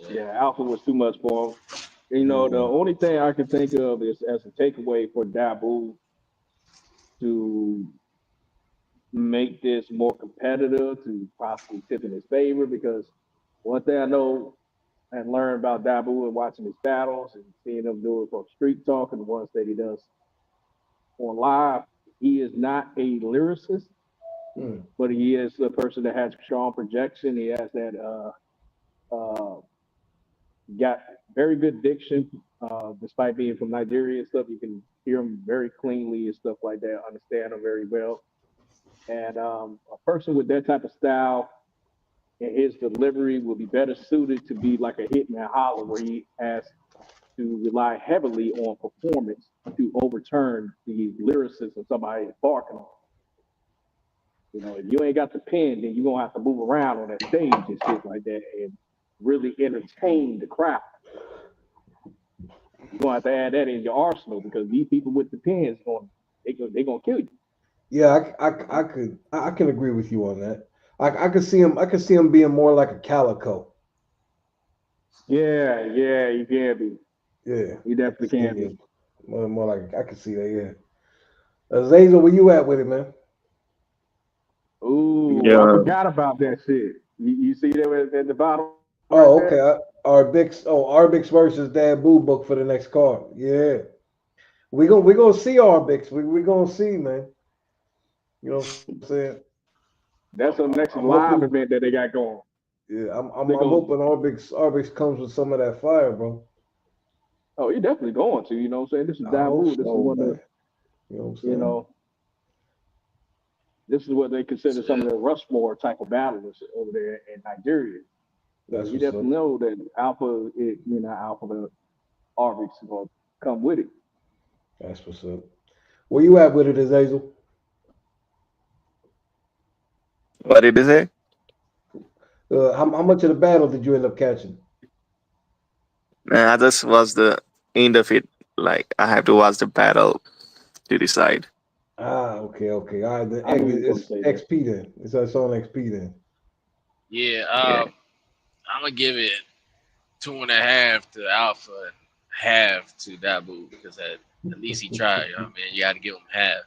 Yeah, Alpha was too much for him. You know, the only thing I can think of is as a takeaway for Dabu to make this more competitive, to possibly tip in his favor, because one thing I know and learned about Dabu and watching his battles and seeing him do it for Street Talk and the ones that he does on live, he is not a lyricist, but he is a person that has strong projection. He has that got very good diction, despite being from Nigeria and stuff. You can hear him very cleanly and stuff like that, understand him very well. And a person with that type of style and his delivery will be better suited to be like a Hitman Holler, where he has to rely heavily on performance to overturn the lyricism somebody is barking on. You know, if you ain't got the pen, then you're gonna have to move around on that stage and shit like that and really entertain the crowd. You're gonna have to add that in your arsenal because these people with the pens they gonna kill you. Yeah, I can agree with you on that. I could see him being more like a Calico. Yeah, you can be. Yeah, You definitely can be. More like I can see that. Yeah. Zazel, where you at with it, man? Ooh, I Yeah. forgot about that shit. You see that at the bottom right Oh, there? okay. Arbix versus Dabu book for the next card. Yeah, we gonna see Arbix. We gonna see, man. You know what I'm saying? That's the next I'm live hoping. event that they got going. Yeah, I'm They go, hoping Arbix comes with some of that fire, bro. oh, you're definitely going to. You know what I'm saying? This is I hope Dabu. This is so, one of man. You know what I'm you saying? know. This is what they consider some of the Rushmore type of battles over there in Nigeria. So That's you what's up. definitely know that Alpha, the Arvix is gonna come with it. That's what's up. Where you at with it, Azazel? What did you say? How much of the battle did you end up catching? Nah, I just was the end of it. Like I have to watch the battle to decide. Okay. All right, then I knew you was gonna it's say that. XP then. It's on XP then. Yeah, Yeah. I'm gonna give it 2.5 to Alpha and half to Dabu because at least he tried. You know what I mean? You got to give him half.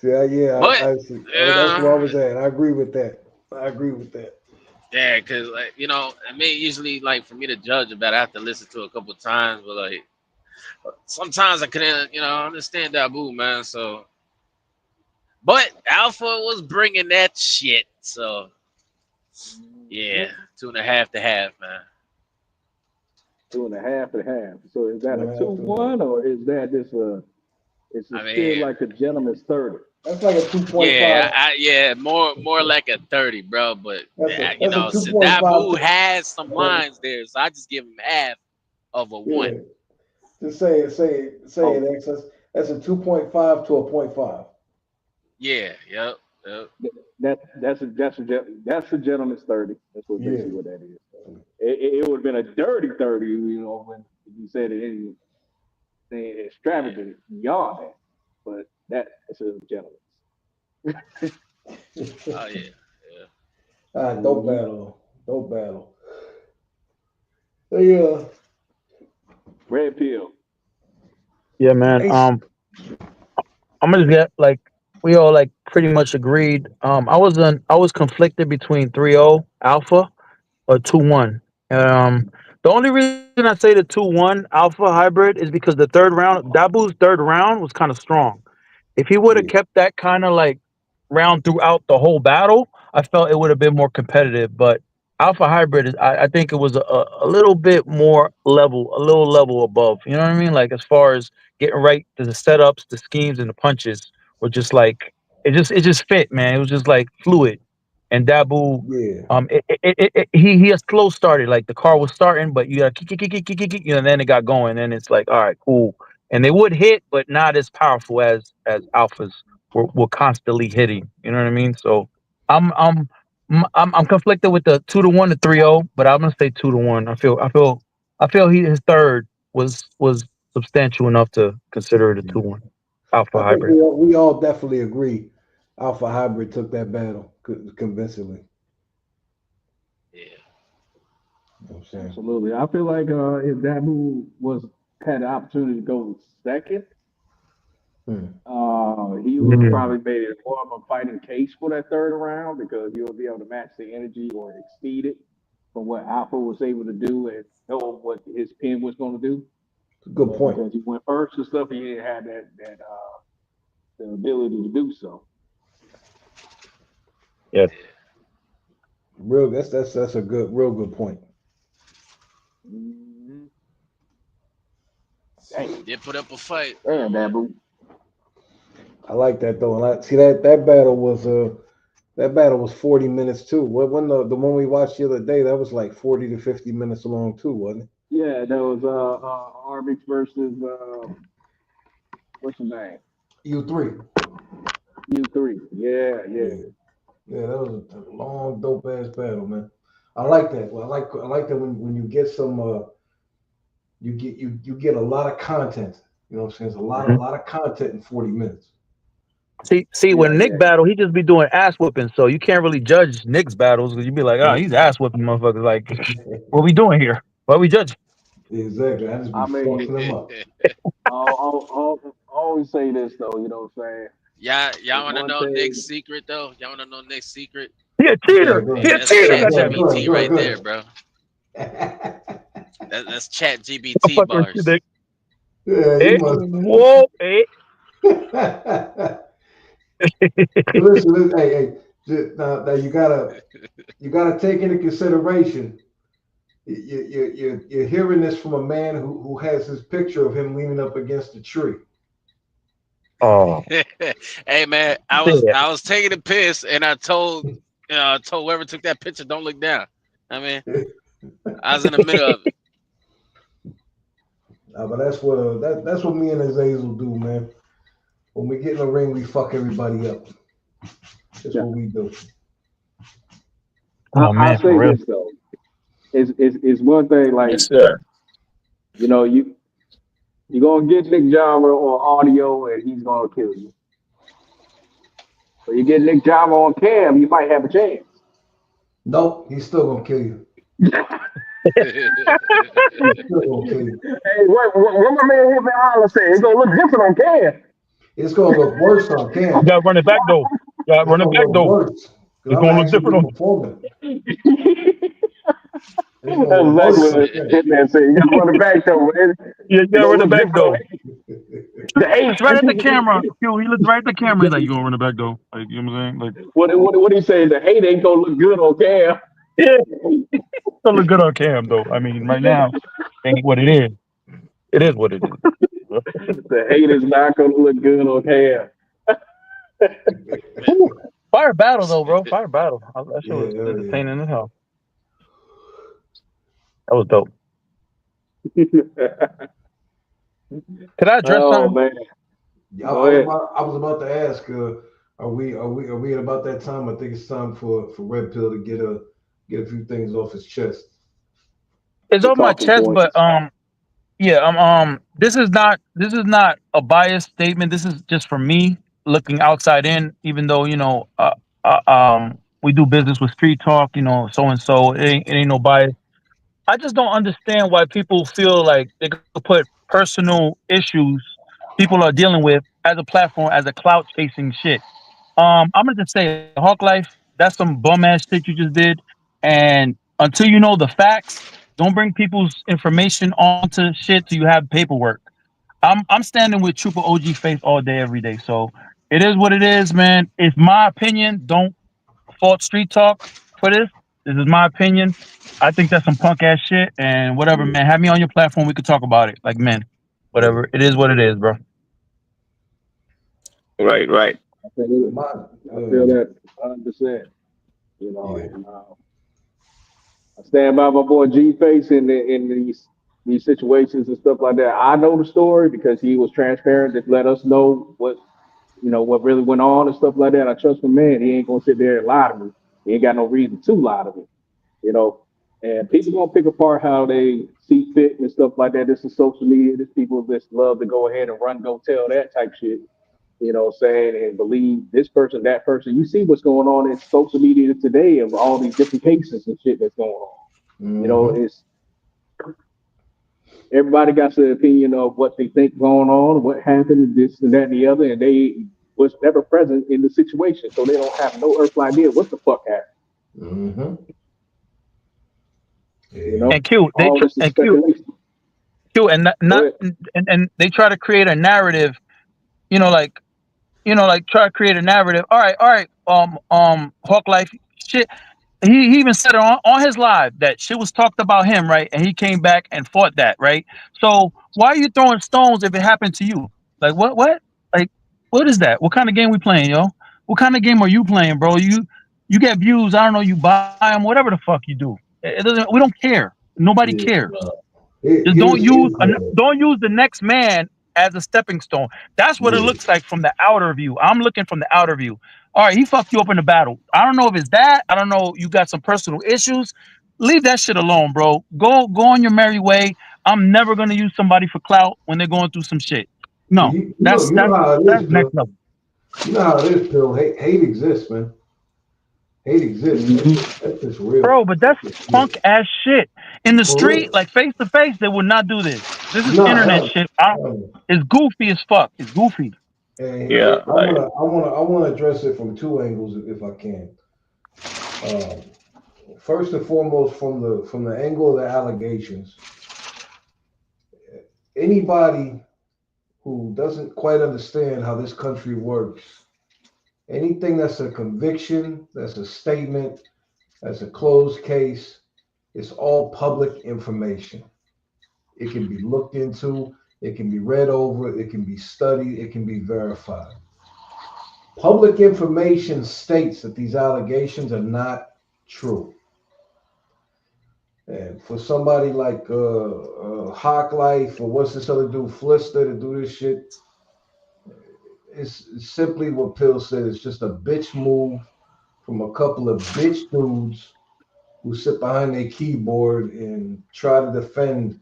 See, But I see. That's where I yeah, was at. I agree with that. yeah, because like I mean, usually like for me to judge about, it, I have to listen to it a couple of times. But like sometimes I couldn't, understand Dabu, man. So, but Alpha was bringing that shit. So yeah, 2.5 to half, man. 2.5 to half. So is that a 2.5 to 2-1 or is that just a? It's I still mean, like a gentleman's 30. That's like a 2.5. yeah, more like a 30, bro. But That's a Dabu 2.5. has some lines there, so I just give him half of a one. Yeah. Just say Oh, it, X. That's a 2.5 to a point 0.5. Yeah, yep. that's a gentleman's 30. That's what Yeah. basically what that is. It would have been a dirty 30, when you said it anything extravagant beyond that. But that's a gentleman's. Oh yeah, yeah. All right, dope Mm-hmm. battle. Dope battle. Yeah. Red pill. Yeah, man. Hey, I'm gonna get like we all like pretty much agreed. I was conflicted between 3-0 Alpha or 2-1. The only reason I say the 2-1 Alpha hybrid is because the third round, Dabu's third round was kind of strong. If he would have yeah. kept that kind of like round throughout the whole battle, I felt it would have been more competitive. But Alpha Hybrid is, I think it was a little bit more level, a little level above. You know what I mean? Like as far as getting right to the setups, the schemes, and the punches were just like it just fit, man. It was just like fluid. And Dabu, Yeah. he has slow started. Like the car was starting, but you got and then it got going, and it's like, all right, cool. And they would hit, but not as powerful as alphas were constantly hitting. You know what I mean? So I'm I'm I'm conflicted with the 2-1 to 3-0, but I'm gonna say 2-1. I feel his third was substantial enough to consider it a Yeah. 2-1 alpha I think hybrid. we all definitely agree. Alpha Hybrid took that battle convincingly. Yeah. You know what I'm saying? Absolutely. I feel like if Dabu had the opportunity to go second, Hmm. he would have Yeah. probably made it more of a fighting case for that third round because he'll be able to match the energy or exceed it from what Alpha was able to do and know what his pen was going to do. Good But point. because he went first and stuff, he didn't have that the ability to do so. Yeah. Real. That's a real good point. Mm-hmm. Damn, Did put up a fight. damn, Dabu. I like that though. And I see that battle was That battle was 40 minutes too. What when the one we watched the other day, that was like 40 to 50 minutes long too, wasn't it? Yeah, that was Armix versus what's his name? U3. U3. Yeah, yeah. Yeah. Yeah, that was a long, dope ass battle, man. I like that. Well, I like that when you get some you get a lot of content. You know what I'm saying? It's a Mhm. lot of content in 40 minutes. See, Yeah, when Nick yeah. battle, he just be doing ass whooping, so you can't really judge Nick's battles because you be like, oh, Yeah. he's ass whooping motherfuckers. Like, what we doing here? Why we judging? Exactly. I just be I mean, fucking them up. I'll always say this though, you know what I'm saying? Y'all It's want to one know Nick's thing. secret though? Y'all want to know Nick's secret? He a Go cheater. ahead, go He Man, a ahead. that's Go cheater. ahead, Chat go ahead, Goddamn it. go ahead, GBT go ahead, right go there, ahead. bro. That's Chat I'm GBT fucking with you, bars. Nick. Yeah, he Hey, must. whoa, hey. Listen, listen, hey, hey. Now you gotta take into consideration. You're hearing this from a man who has his picture of him leaning up against a tree. Oh, Hey man, I say was that. I was taking a piss and I told whoever took that picture don't look down. I mean, I was in the middle of it. But that's what me and Azazel do, man. When we get in the ring, we fuck everybody up. That's Yeah. what we do. Oh I'll man, for say real. this though. It's one thing like, Yes, sir. you know, you're gonna get Nick Jama on audio and he's gonna kill you. But you get Nick Jama on cam, you might have a chance. Nope, he's still gonna kill you. He's still gonna kill you. Hey, what my man here Holler said, it's gonna look different on cam. It's gonna look worse on You cam. gotta run it back though. You gotta It's run it gonna back look though. worse because It's I'm gonna look actually different on. performing. It's gonna That's look exactly worse on what cam. Hitman said. You gotta run it back though, man. Yeah, you It's gotta gonna run it look back different on though. the Looks right eight. at the camera. Yo, he looks right at the camera. He's like, you gonna run it back though? Like, you know what I'm saying? Like, What he say? The hate ain't gonna look good on cam. yeah, it's gonna look good on cam though. I mean, right now, ain't what it is. It is what it is. The hate is not gonna look good on cam. Man, Ooh, fire battle though, bro. Fire battle. That shit Yeah, was hell yeah. entertaining as hell. That was dope. Could I address Oh something? man, Yeah, go ahead. I was about to ask, are we at about that time? I think it's time for Red Pill to get a few things off his chest. It's The on my talking chest, but points. yeah, this is not a biased statement. This is just for me looking outside in. Even though we do business with Street Talk, so and so. It ain't no bias. I just don't understand why people feel like they could put personal issues people are dealing with as a platform as a clout chasing shit. I'm gonna just say, Hawk Life, that's some bum ass shit you just did. And until you know the facts, don't bring people's information onto shit till you have paperwork. I'm standing with Trooper OG Faith all day, every day. So it is what it is, man. It's my opinion. Don't fault Street Talk for this. This is my opinion. I think that's some punk ass shit. And whatever, Yeah, man. Have me on your platform. We could talk about it like men. yeah. Whatever. It is what it is, bro. Right, right. I feel, My I feel uh, that 100%. You know, yeah. and I stand by my boy G Face in these situations and stuff like that. I know the story because he was transparent to let us know what really went on and stuff like that. I trust my man. He ain't gonna sit there and lie to me. He ain't got no reason to lie to me. You know. And people gonna pick apart how they see fit and stuff like that. This is social media. This people just love to go ahead and run, go tell that type shit. You know, saying and believe this person, that person. You see what's going on in social media today of all these different cases and shit that's going on. You know, Mm-hmm. it's everybody got their opinion of what they think going on, what happened, this and that and the other, and they was never present in the situation, so they don't have no earthly idea what the fuck happened. Mm-hmm. You Yeah. know, And Q, all this is and Q, speculation. Q, and Go not ahead. and they try to create a narrative. You know, like like try to create a narrative. All right. Hawk Life shit. He even said it on his live that shit was talked about him, right? And he came back and fought that, right? So why are you throwing stones if it happened to you? Like what? What? Like what is that? What kind of game we playing, yo? What kind of game are you playing, bro? You get views. I don't know. You buy them. Whatever the fuck you do. It doesn't. We don't care. Nobody Yeah. cares. Just Here's don't use the next man as a stepping stone. That's what it yeah. looks like from the outer view. I'm looking from the outer view. All right, he fucked you up in the battle. I don't know if it's that. I don't know. You got some personal issues. Leave that shit alone, bro. Go on your merry way. I'm never gonna use somebody for clout when they're going through some shit. See, No, that's you know that's how it that's is, next Phil. level. You know how it is, Phil. Hate exists, man. Hate exists. Mhm. That's just real. Bro, but that's Yeah. punk ass shit. In the For street, real. like face to face, they would not do this. This is Nah, internet hell, shit. hell. It's goofy as fuck. It's goofy. And Yeah, right. I wanna address it from two angles if I can. Um, First and foremost, from the angle of the allegations, anybody who doesn't quite understand how this country works, anything that's a conviction, that's a statement, that's a closed case, it's all public information. It can be looked into, it can be read over, it can be studied, it can be verified. Public information states that these allegations are not true. And for somebody like Hawk Life or what's this other dude, Flister, to do this shit, it's simply what Pill said. It's just a bitch move from a couple of bitch dudes who sit behind their keyboard and try to defend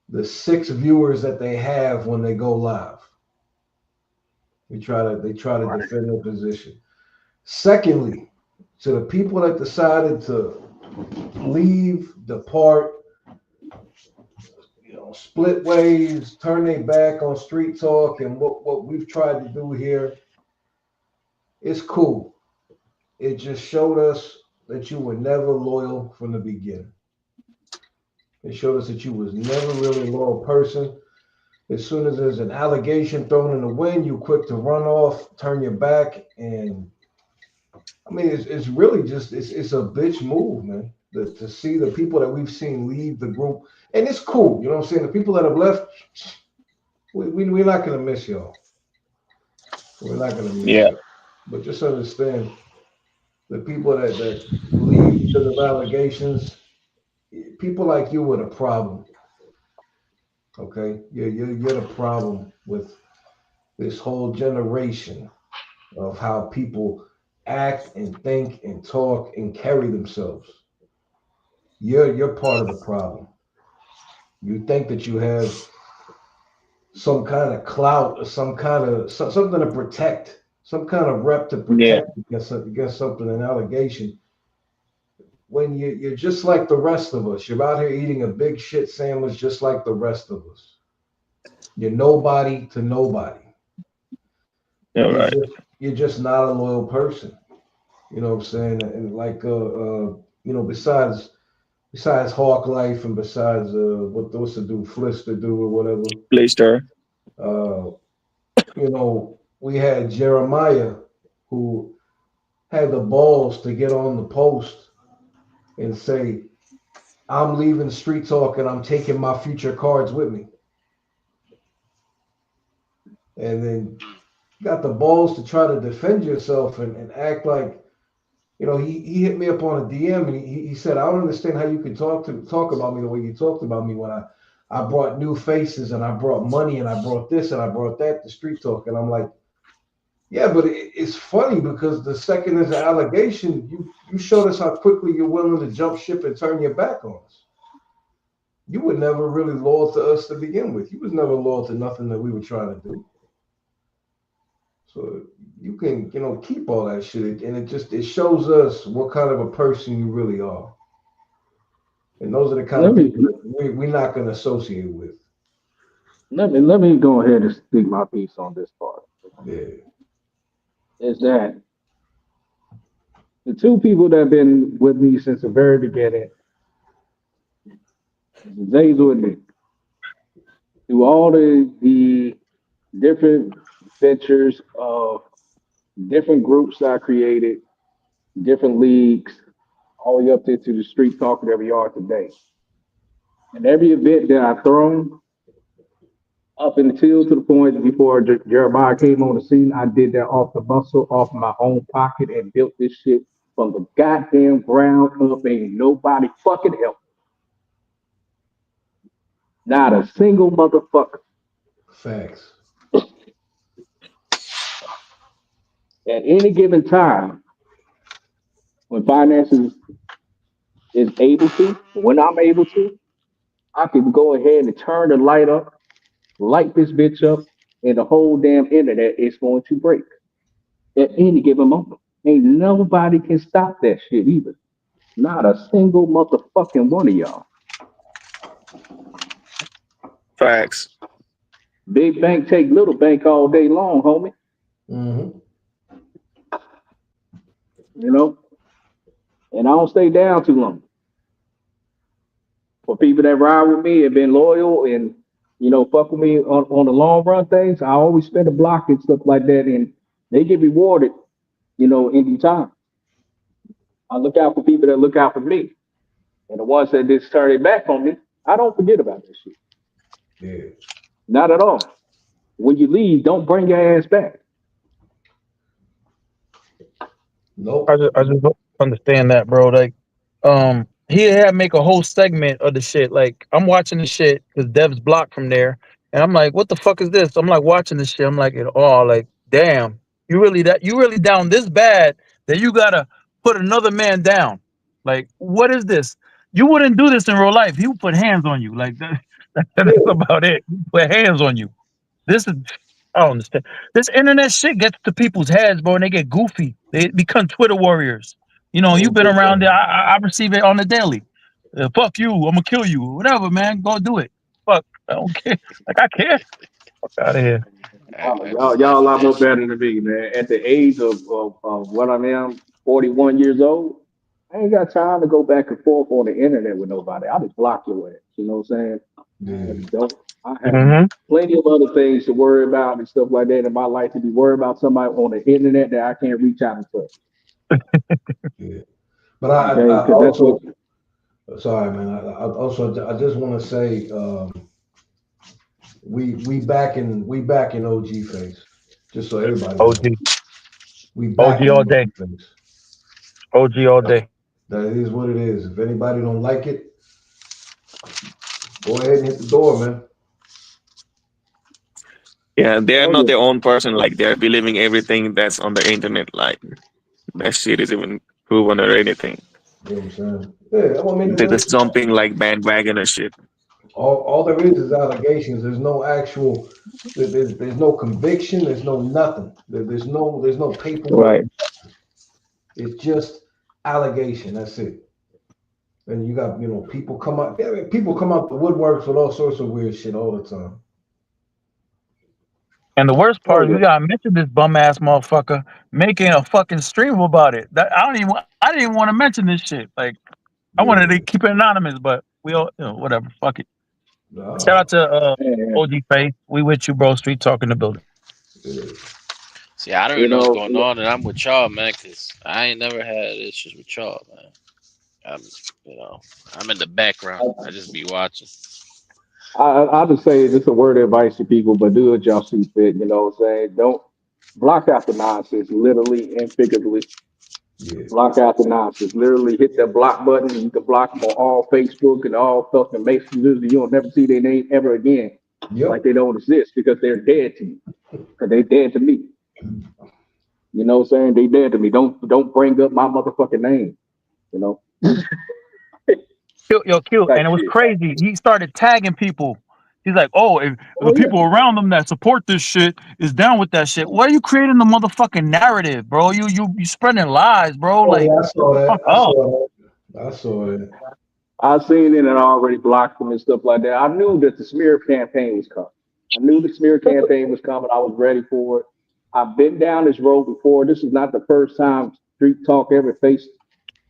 the 6 viewers that they have when they go live. They try to defend their position. Secondly, to the people that decided to leave, depart, split ways, turn their back on street talk and what we've tried to do here, it's cool. It just showed us that you were never loyal from the beginning. It showed us that you was never really a loyal person. As soon as there's an allegation thrown in the wind, you quick to run off, turn your back, and I mean it's really just it's a bitch move, man. To see the people that we've seen leave the group, and it's cool, you know what I'm saying? The people that have left, we're not gonna miss y'all. We're not gonna miss Yeah. y'all. But just understand the people that leave because of allegations, people like you are the problem. Okay, you're the problem with this whole generation of how people act and think and talk and carry themselves. You're part of the problem. You think that you have some kind of clout or some kind of something to protect, some kind of rep to Yeah. protect against something, an allegation. When you're just like the rest of us, you're out here eating a big shit sandwich just like the rest of us. You're nobody to nobody. You're You're right. just you're just not a loyal person. You know what I'm saying? And like besides Hawk Life and besides what's the dude Flister do or whatever, Blister. uh, we had Jeremiah who had the balls to get on the post and say, I'm leaving Street Talk and I'm taking my future cards with me. And then got the balls to try to defend yourself and act like, he hit me up on a DM and he said, I don't understand how you could talk about me the way you talked about me when I brought new faces and I brought money and I brought this and I brought that to Street Talk. And I'm like, yeah, but it's funny because the second there's an allegation, you showed us how quickly you're willing to jump ship and turn your back on us. You were never really loyal to us to begin with. You was never loyal to nothing that we were trying to do. So you can, keep all that shit, and it shows us what kind of a person you really are. And those are the kind Let of me people that we're not going to associate with. let me go ahead and speak my piece on this part. Yeah. Is that the two people that have been with me since the very beginning, Zazel and Nick, through all the different ventures of different groups I created, different leagues, all the way up there to the street talker that we are today. And every event that I've thrown, up until to the point before Jeremiah came on the scene, I did that off the muscle, off my own pocket, and built this shit from the goddamn ground up. Ain't nobody fucking help. Not a single motherfucker. Facts. At any given time, when finances is able to, when I'm able to, I can go ahead and turn the light up, light this bitch up, and the whole damn internet is going to break at any given moment. Ain't nobody can stop that shit either. Not a single motherfucking one of y'all. Facts. Big bank take little bank all day long, homie. Mm-hmm. You know, and I don't stay down too long. For people that ride with me and been loyal and fuck with me on the long run things, I always spend a block and stuff like that, and they get rewarded, in due time. I look out for people that look out for me, and the ones that just turn their back on me, I don't forget about this shit. Yeah. Not at all. When you leave, don't bring your ass back. Nope. I just don't understand that, bro. Like, he had make a whole segment of the shit. Like, I'm watching the shit because Dev's blocked from there, and I'm like, what the fuck is this? I'm like watching this shit. I'm like, like, damn, you really down this bad that you gotta put another man down. Like, what is this? You wouldn't do this in real life. He would put hands on you. Like that's Yeah. about it. He put hands on you. This is I don't understand. This internet shit gets to people's heads, bro, and they get goofy. They become Twitter warriors. You've Oh, been for around sure. there. I receive it on the daily. Fuck you. I'm gonna kill you. Whatever, man. Go do it. Fuck. I don't care. Like I care. Fuck out of here. I Y'all a understand lot that more shit. better than me, man. At the age of what I am, 41 years old, I ain't got time to go back and forth on the internet with nobody. I just block your ass. You know what I'm saying? I Yeah. don't. I have Mm-hmm. plenty of other things to worry about and stuff like that in my life to be worried about somebody on the internet that I can't reach out and touch. Yeah. But I Okay, because that's what. also, sorry, man. I just want to say, we back in OG face, just so everybody OG. knows. We back OG in all day. OG face. OG all day. That is what it is. If anybody don't like it, go ahead and hit the door, man. Yeah, they are Oh not yeah. their own person. Like they're believing everything that's on the internet. Like that shit is even proven or anything. You know what I'm saying? Yeah, I mean, They're just jumping like bandwagon or shit. all there is allegations. There's no actual. There's no conviction. There's no nothing. There's no paperwork. Right. It's just allegation. That's it. And you got people come out. Yeah, I mean, people come out the woodworks with all sorts of weird shit all the time. And the worst Oh part is we yeah. gotta mention this bum ass motherfucker making a fucking stream about it. That I didn't even want to mention this shit. Like I wanted to Yeah. keep it anonymous, but we all whatever. Fuck it. Shout Nah. out to And, OG Faye. We with you, bro. Street talk in the building. Yeah. See, I don't you even know what's know, going on, and I'm with y'all, man, because I ain't never had issues with y'all, man. I'm, you know, I'm in the background. I just be watching. I'll just say this is a word of advice to people, but do what y'all see fit. You know what I'm saying? Don't block out the nonsense, literally and figuratively. Yeah. Block out the nonsense. Literally hit that block button, and you can block them on all Facebook and all fucking messages. You don't never see their name ever again. Like Yep. they don't exist because they're dead to you. Because they dead to me. You know what I'm saying? They dead to me. Don't bring up my motherfucking name. You know? Q, Type and it was shit. crazy. He started tagging people. He's like, "Oh, if the Oh yeah. people around him that support this shit is down with that shit, why are you creating the motherfucking narrative, bro? You spreading lies, bro. Oh Like, yeah, I saw fuck that. I up." saw that. I saw that. I seen it and I already blocked them and stuff like that. I knew that the smear campaign was coming. I knew the smear campaign was coming. I was ready for it. I've been down this road before. This is not the first time Street Talk ever faced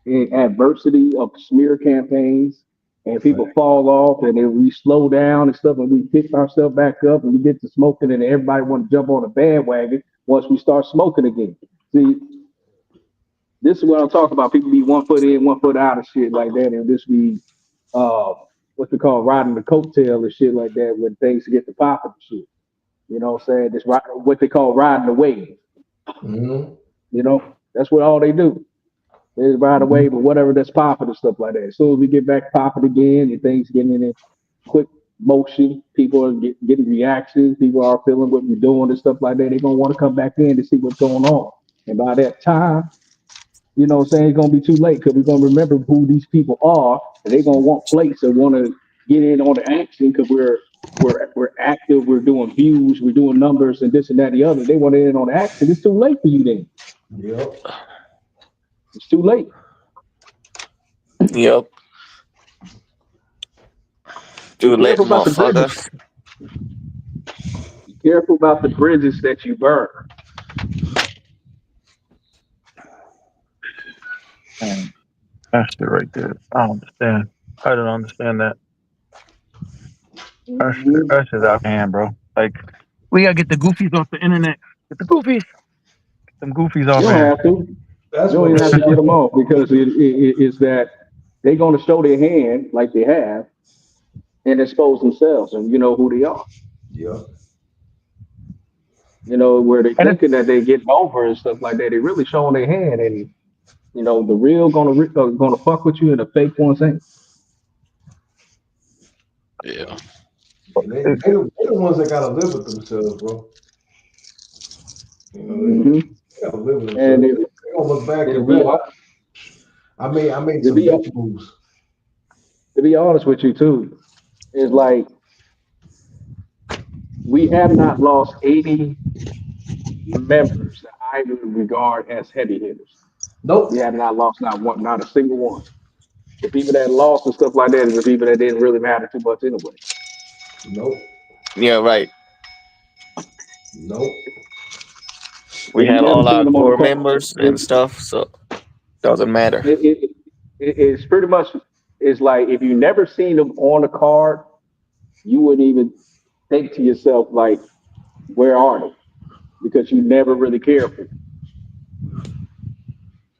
the adversity of smear campaigns and people Fact. fall off and then we slow down and stuff and we pick ourselves back up and we get to smoking and everybody want to jump on the bandwagon once we start smoking again. See, this is what I'm talking about. People be 1 foot in, 1 foot out of shit like that, and this be uh what's it called, riding the coattail and shit like that when things get to popping and shit. You know what I'm saying? Just what they call riding the wave. Hmm. You know, that's what all they do. It's by the Mhm. way, but whatever that's popping and stuff like that. As soon as we get back popping again and things getting in quick motion, people are getting reactions, people are feeling what we're doing and stuff like that. They're gonna want to come back in to see what's going on. And by that time, you know what I'm saying, it's gonna be too late because we're gonna remember who these people are and they're gonna want plates and want to get in on the action because we're active, we're doing views, we're doing numbers and this and that and the other. They want in on the action. It's too late for you then. Yep. It's too late. Yep. Be Too late, careful about the bridges. motherfuckers. Be careful about the bridges that you burn. Man, that shit right there. I don't understand. I don't understand that. Mhm. That shit's out of hand, bro. Like we gotta get the goofies off the internet. Get the goofies. Get them goofies You off of don't here. have to. That's You don't what even they have to get want. them off because it's that they're going to show their hand like they have and expose themselves, and you know who they are. Yep. You know where they And it's thinking that they getting over and stuff like that. They really showing their hand, and you know the real gonna fuck with you, and the fake ones ain't. Yeah. And they the ones that gotta live with themselves, bro. You know, Hmm. they gotta live with And themselves. They gonna look back to and be realize I made to some be bitch moves. to be honest with you too, is like we have not lost 80 members that I would regard as heavy hitters. We Nope. have not lost not one, not a single one. The people that lost and stuff like that is the people that didn't really matter too much anyway. Nope. Yeah, right. Nope. We And you have never all seen our them on the core call. members and stuff, so doesn't matter. It, it, it's pretty much it's like if you never seen them on the card, you wouldn't even think to yourself like, where are they? Because you never really cared for.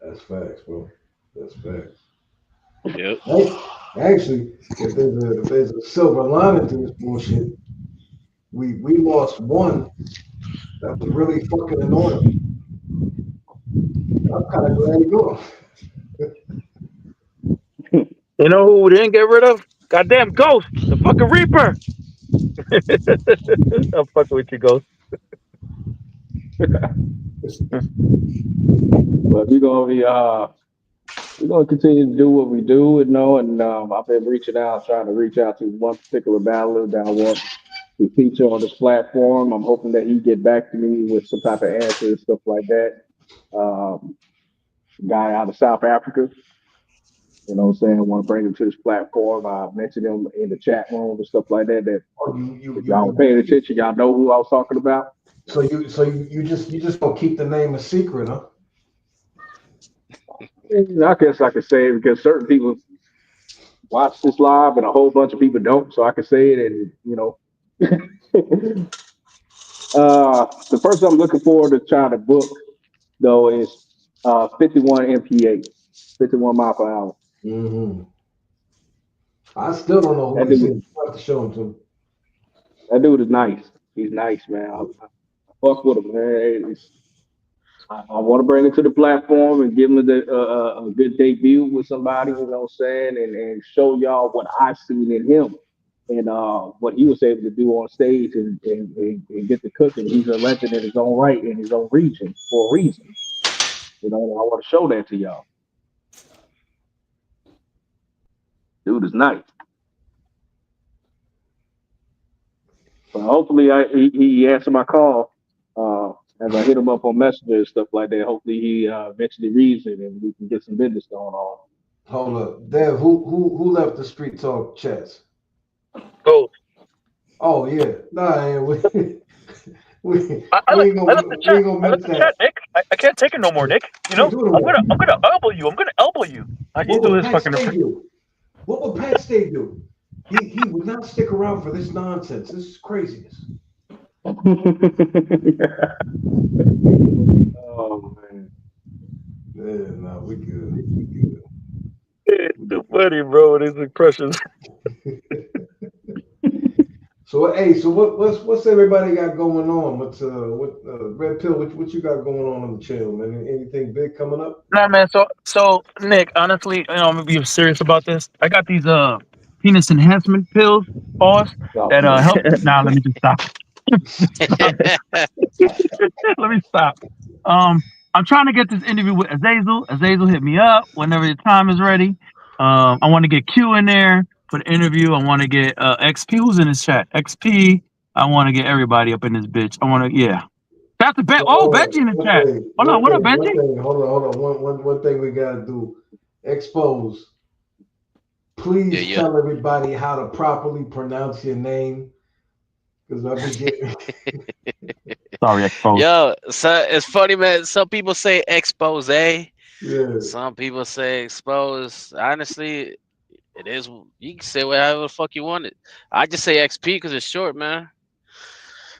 That's facts, bro. That's facts. Yep. Hey, actually, if there's a silver lining to this bullshit, we lost one that was really fucking annoying. I'm kind of glad he gone. you know who we didn't get rid of? Goddamn Ghost, the fucking Reaper. I'm fucking with you, Ghost. But we're gonna continue to do what we do, and know. And I've been reaching out, trying to reach out to one particular battler that I want to feature on this platform. I'm hoping that he get back to me with some type of answer and stuff like that. Um, Guy out of South Africa. You know what I'm saying? I want to bring him to this platform. I mentioned him in the chat room and stuff like that. That Oh, you if you y'all were you paying attention, y'all know who I was talking about. so you just gonna keep the name a secret, huh? And I guess I could say it because certain people watch this live and a whole bunch of people don't. So I can say it and, you know. The person I'm looking forward to trying to book, though, is 51 MPH, 51 mile per hour. Mm-hmm. I still don't know who That this is. dude, You have to show him to me. that dude is nice. He's nice, man. I fuck with him, man. I want to bring it to the platform and give him a good debut with somebody, you know what I'm saying, and show y'all what I've seen in him and what he was able to do on stage and get the cooking. He's a legend in his own right in his own region for a reason. You know, I want to show that to y'all. Dude is nice. But hopefully, he answered my call as I hit him up on Messenger and stuff like that. Hopefully, he eventually reads it and we can get some business going on. Hold up, Dev. Who left the street talk chats? Ghost. Oh yeah, nah, yeah, we, I, we left, ain't I left the gonna we chat. ain't gonna I left miss the chat, that. Nick. I can't take it no more, Nick. You Can't know, do it no I'm more. gonna elbow you. I'm gonna elbow you. How you What do would this Pat fucking? Stay do? What would Pat Stay do? He would not stick around for this nonsense. This is craziness. Oh man. Yeah, nah, we good. We good. It's We too funny, bro. These impressions. good. So hey, so what's everybody got going on? What Red Pill? What you got going on the channel, man? Anything big coming up? Nah, man. So Nick, honestly, I'm gonna be serious about this. I got these penis enhancement pills, pause, Oh that man. help. Nah, let me just stop. Stop. Let me stop. Um, I'm trying to get this interview with Azazel. Azazel hit me up whenever the time is ready. I want to get Q in there for the interview. I want to get XP. Who's in this chat? XP. I want to get everybody up in this bitch. I want to, yeah. That's the bet. So Oh, hold on. Benji in the chat. Hold on. What up, One Benji? thing. Hold on. One thing we gotta do. Expose. Yeah, Please yeah. tell everybody how to properly pronounce your name, because I've been getting. Sorry, exposed. Yo, so it's funny, man. Some people say expose. Yeah. Some people say expose. Honestly, it is. You can say whatever the fuck you want it. I just say XP because it's short, man.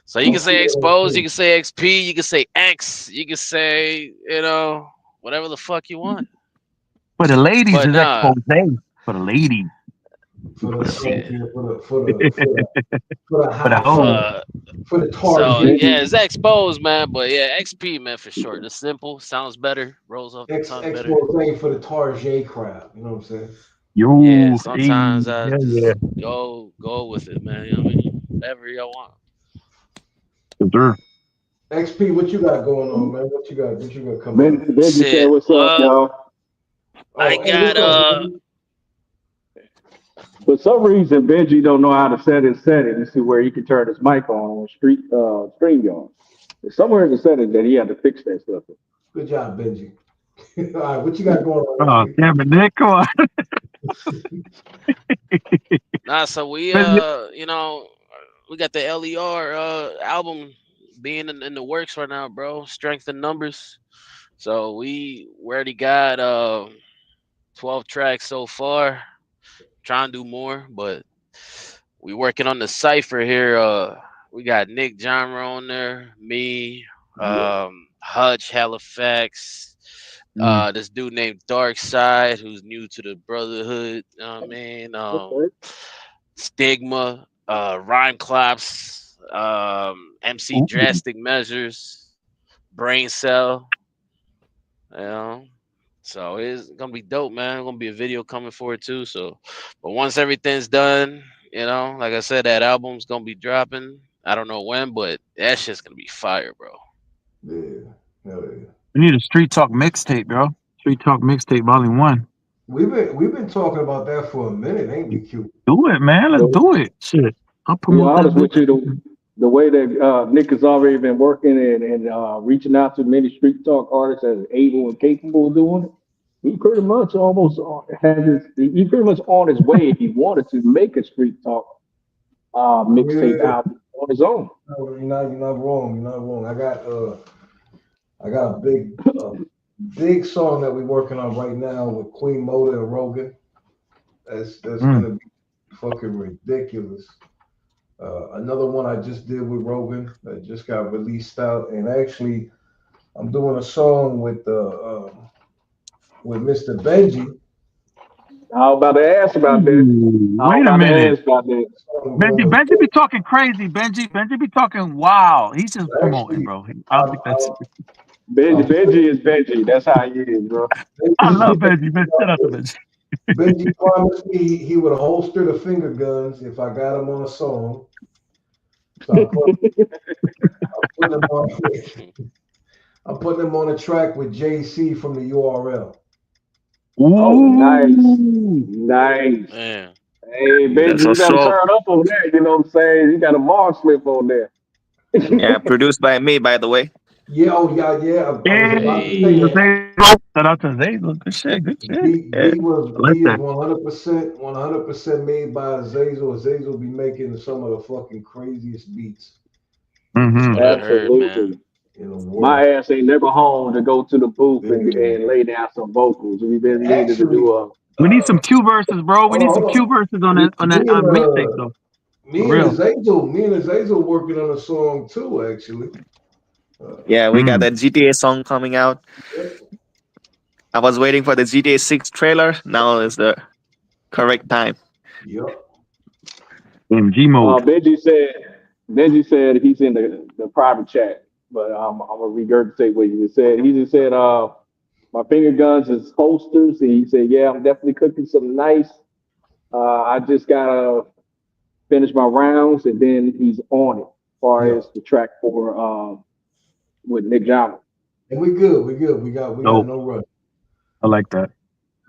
So you can say expose. You can say XP. You can say X. You can say whatever the fuck you want. For the ladies, But is nah, expose. For the ladies. For the shit. for the For the high hoes. for the So target. yeah, Benji, it's expose, man. But yeah, XP, man, for short. It's simple. Sounds better. Rolls off the tongue better. Expose for the Target crowd. You know what I'm saying? Yeah, Yo, hey, sometimes I hell just yeah. go with it, man. You know what I mean? Whatever y'all want. For sure. XP, what you got going on, man? What you got coming up? Benji said, Shit. "What's up, Well, y'all?" I Oh, hey, got what's up, baby? For some reason, Benji don't know how to set his settings to where he can turn his mic on StreamYard. There's somewhere in the settings that he had to fix that stuff. Good job, Benji. All right, what you got going on, Oh, XP? damn it, Nick. Come on. nah. So we Benji, we got the LER album being in the works right now, bro. Strength in numbers. So we already got 12 tracks so far. Trying to do more, but we working on the cipher here. We got Nick Genre on there, me, Yeah. Hutch Halifax, mm, this dude named Dark Side, who's new to the Brotherhood. You know what I mean, Okay. Stigma, Rhyme Claps, MC ooh, Drastic Measures, Brain Cell. You know. So it's gonna be dope, man. Gonna be a video coming for it too. So, but once everything's done, like I said, that album's gonna be dropping. I don't know when, but that shit's gonna be fire, bro. Yeah. Hell yeah. we need a Street Talk mixtape, bro. Street Talk mixtape, volume one. We've been talking about that for a minute, ain't we, Q? Do it, man. Let's To do it. Shit. I'll be promote that honest with bitch. you, the way that Nick has already been working and reaching out to many street talk artists that are able and capable of doing it, he pretty much almost he pretty much on his way if he wanted to make a street talk mixtape Yeah. album on his own. No, you're not wrong. You're not wrong. I got a big song that we're working on right now with Queen Moda and Rogan. That's Mm. gonna be fucking ridiculous. Another one I just did with Rogan that just got released out, and actually I'm doing a song with Mr. Benji. I was about to ask about that. Ooh, I was wait a about to minute. ask about that. Song, Benji be talking crazy. Benji be talking wow. He's just promoting, actually, bro. I I, don't think that's. I, I'm Benji is Benji. That's how he is, bro. I love Benji, Benji. Man, shout out to Benji. Benji promised me he would holster the finger guns if I got him on a song. So I'm putting him on. I'm putting him on a track with JC from the URL. Oh, nice. Ooh. Nice. Man, Hey, That's Benji, you got to also turn up on there. You know what I'm saying? You got a bar slip on there. yeah produced by me, by the way. Yeah, oh yeah, yeah. I was about to say Hey, that. hey, Azazel. Shout out to Azazel. Good shit. Good shit. Yeah. I like B is that. 100% made by Azazel. Azazel be making some of the fucking craziest beats that's Mm-hmm. what I heard, man. Absolutely. in the My world. ass ain't never home to go to the booth Yeah. and lay down some vocals. We've been needed to Actually, do a. We need some Q verses, bro. We hold on, need some hold Q on. verses on Me, that me and mixtape though. For real. Me and Azazel working on a song too. Actually, Yeah, we got Mm. that GTA song coming out. yep, I was waiting for the GTA 6 trailer. Now is the correct time. yep. MG mode. Benji said he's in the private chat, but I'm gonna regurgitate what he just said. He just said, my finger guns is holsters. And he said, yeah, I'm definitely cooking some nice. I just gotta finish my rounds, and then he's on it. As far as the track for with Nick Johnson. And we good. We got no rush. I like that.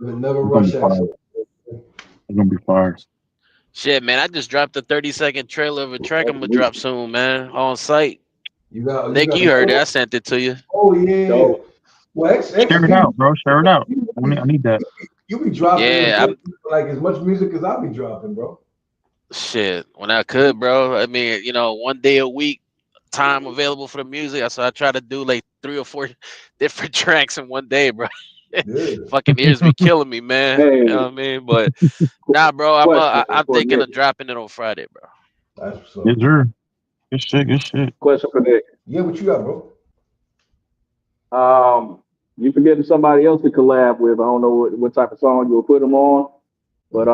We never rush that. It's gonna be fire. Shit, man, I just dropped a 30-second trailer of a track I'm gonna drop soon, man, on site. Nick, you heard it. I sent it to you. Oh yeah. Well, share it out, bro. Share it out. I need that. You be dropping Yeah, like as much music as I be dropping, bro. Shit, when I could, bro. I mean, 1 day a week, time available for the music. So I try to do like 3 or 4 different tracks in 1 day, bro. Fucking ears be killing me, man. Hey. You know what I mean? But nah, bro. I'm thinking of dropping it on Friday, bro. That's what's up. Yes, sir. Good shit. Question for Nick. Yeah, what you got, bro? You forgetting somebody else to collab with. I don't know what type of song you'll put them on, but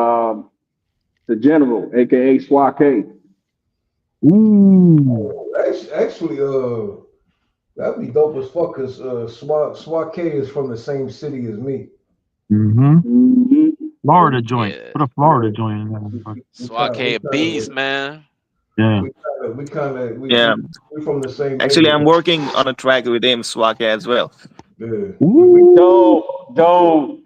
the General, aka Swat K. Ooh. Actually, that'd be dope as fuck. Cause Swat K is from the same city as me. Florida joint. Yeah. Put a Florida joint in there. Swat K beast, man. Yeah. We from the same. Actually, I'm working on a track with him, Swaka, as well. Yeah. Dope.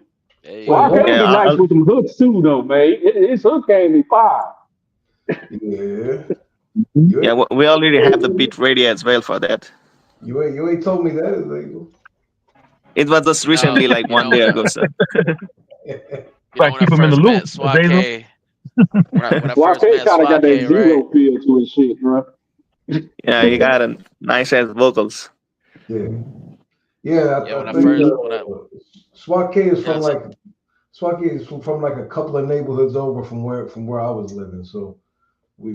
Swat K be nice with them hooks too, though, man. His hook game be fire. Yeah. Yeah, we already have the beat ready as well for that. You ain't told me that is legal. It was just recently, like 1 day ago, sir. Like keep him in the loop. Swat K. When I Swat first K met kind of got Swat K, that zero feel to his shit, bro. Yeah, he got a nice ass vocals. Yeah. Swat K is from from like a couple of neighborhoods over from where I was living. So we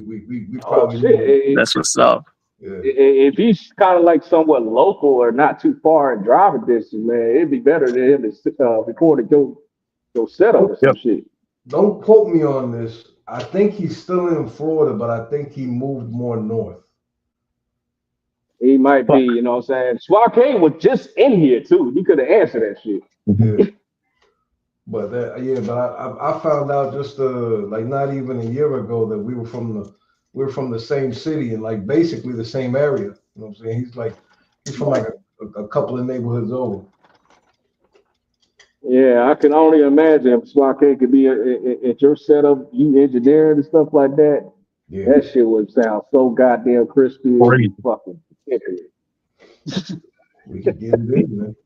probably that's what's up. Yeah. If he's kind of like somewhat local or not too far in driving distance, man, it'd be better than him to record a go setup or some shit. Don't quote me on this. I think he's still in Florida, but I think he moved more north. He might be, you know what I'm saying? Swat K was just in here too. He could have answered that shit. Yeah. But I found out just like not even a year ago that we were from the same city and like basically the same area. You know what I'm saying? He's from like a couple of neighborhoods over. Yeah, I can only imagine if Swat K could be at your setup, you engineering and stuff like that. Yeah. That shit would sound so goddamn crispy and fucking we can get it in, man.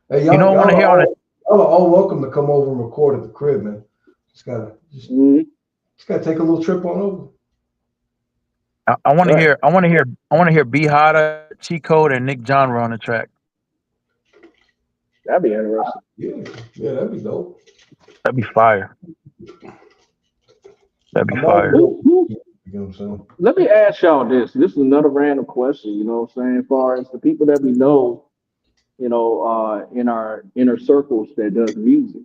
Hey, y'all want to hear on it? Y'all are all welcome to come over and record at the crib, man. Just gotta take a little trip on over. I want to hear B Hotta, Cheat Code, and Nick Genre on the track. That'd be interesting. Yeah, that'd be dope. That'd be fire. That'd be fire. You know what I'm saying? Let me ask y'all this. This is another random question, you know what I'm saying? As far as the people that we know, in our inner circles that does music.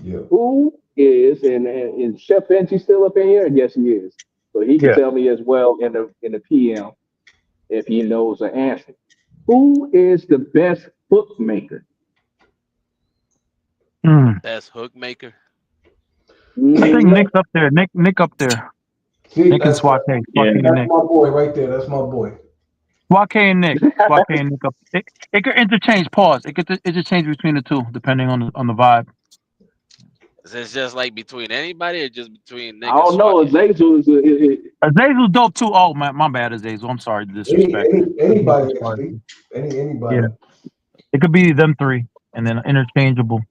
Yeah. Who is Chef Benji still up in here? Yes, he is. So he can tell me as well in the PM if he knows the answer. Who is the best hook maker? Best hook maker? I think Nick's up there. Nick up there. See, Nick and Swat K. That's my boy right there. That's my boy. Swat K and Nick. Swat K and Nick up. It could interchange. Pause. It could interchange between the two, depending on the vibe. Is it just like between anybody or just between Nick? I don't know. Azazel's dope too. Oh my bad, Azazel. I'm sorry to disrespect. Anybody actually. Anybody. Yeah. It could be them three and then interchangeable.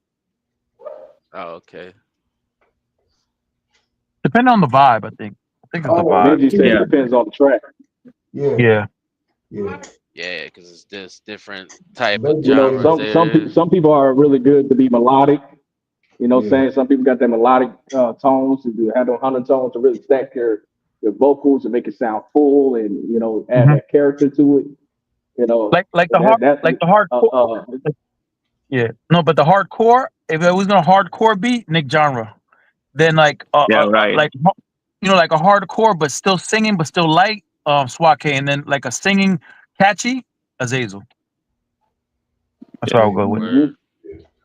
Oh, okay. Depending on the vibe, I think. It's the vibe. It depends on the track. Yeah, because it's this different type of genre. Some people are really good to be melodic. You know what I'm saying? Some people got that melodic tones and have those undertones to really stack your vocals and make it sound full and add that character to it. Like the hardcore. But the hardcore, if it was gonna hardcore beat, Nick Genre. Then like like a hardcore, but still singing, but still light, Swake, and then like a singing catchy, Azazel. That's what Yeah. I'll go with. Mhm.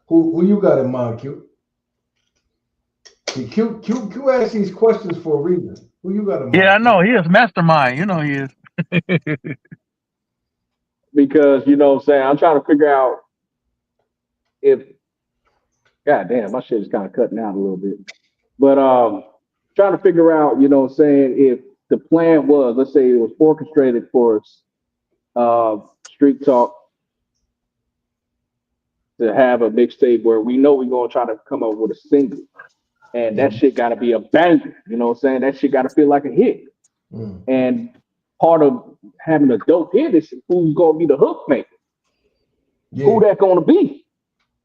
Who you got in mind, Q? See, Q asks these questions for a reason. Who you got in Yeah, mind, I Q? know he is mastermind. You know he is. Because what I'm saying, I'm trying to figure out if God damn, my shit is kind of cutting out a little bit. But trying to figure out, what I'm saying, if the plan was, let's say it was orchestrated for uh Street Talk to have a mixtape where we know we're gonna try to come up with a single. And that Mhm. shit gotta be a banger. You know what I'm saying? That shit gotta feel like a hit. Mm. And part of having a dope hit is who's gonna be the hook maker. Yeah, Who that gonna be?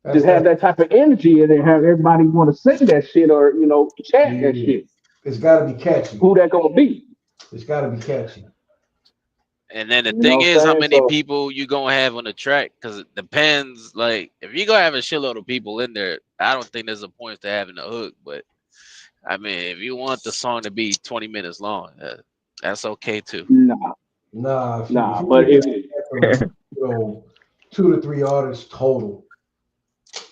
that's Just have that. that type of energy and then have everybody want to sing that shit or chant that Yeah, shit. it's got to be catchy. Who that gonna be? It's got to be catchy. And then the You know thing what is, I'm how saying? many So people you gonna have on the track? Because it depends. Like, if you gonna have a shitload of people in there, I don't think there's a point to having a hook. But I mean, if you want the song to be 20 minutes long, that's okay too. nah, Nah, if nah. you But making if an anthem, 2 to 3 artists total.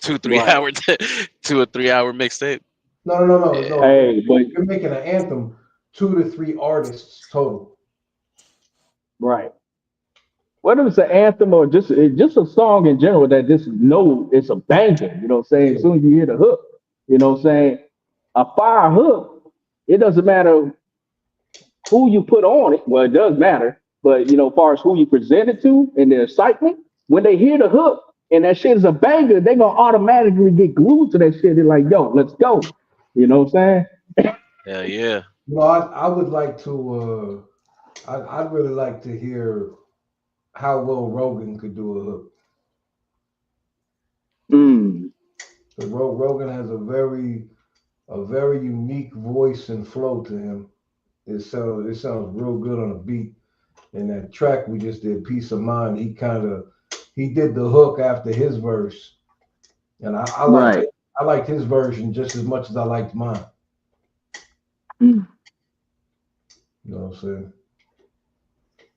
Two, three right, hour, 2 or 3 hour mixtape. No. Yeah. hey, but You're making an anthem, 2 to 3 artists total. right. Whether it's an anthem or just a song in general that just know it's a banger, you know what I'm saying? Yeah, As soon as you hear the hook, you know what I'm saying? A fire hook, it doesn't matter who you put on it. Well, it does matter, but as far as who you present it to and the excitement, when they hear the hook and that shit is a banger, they're gonna automatically get glued to that shit. They're like, yo, let's go. You know what I'm saying? Hell yeah. I would like to. I'd really like to hear how well Rogan could do a hook. Mm, 'Cause Rogan has a very unique voice and flow to him. It sounds real good on a beat. And that track we just did, Peace of Mind, he did the hook after his verse. And right. I liked his version just as much as I liked mine. Mm, You know what I'm saying?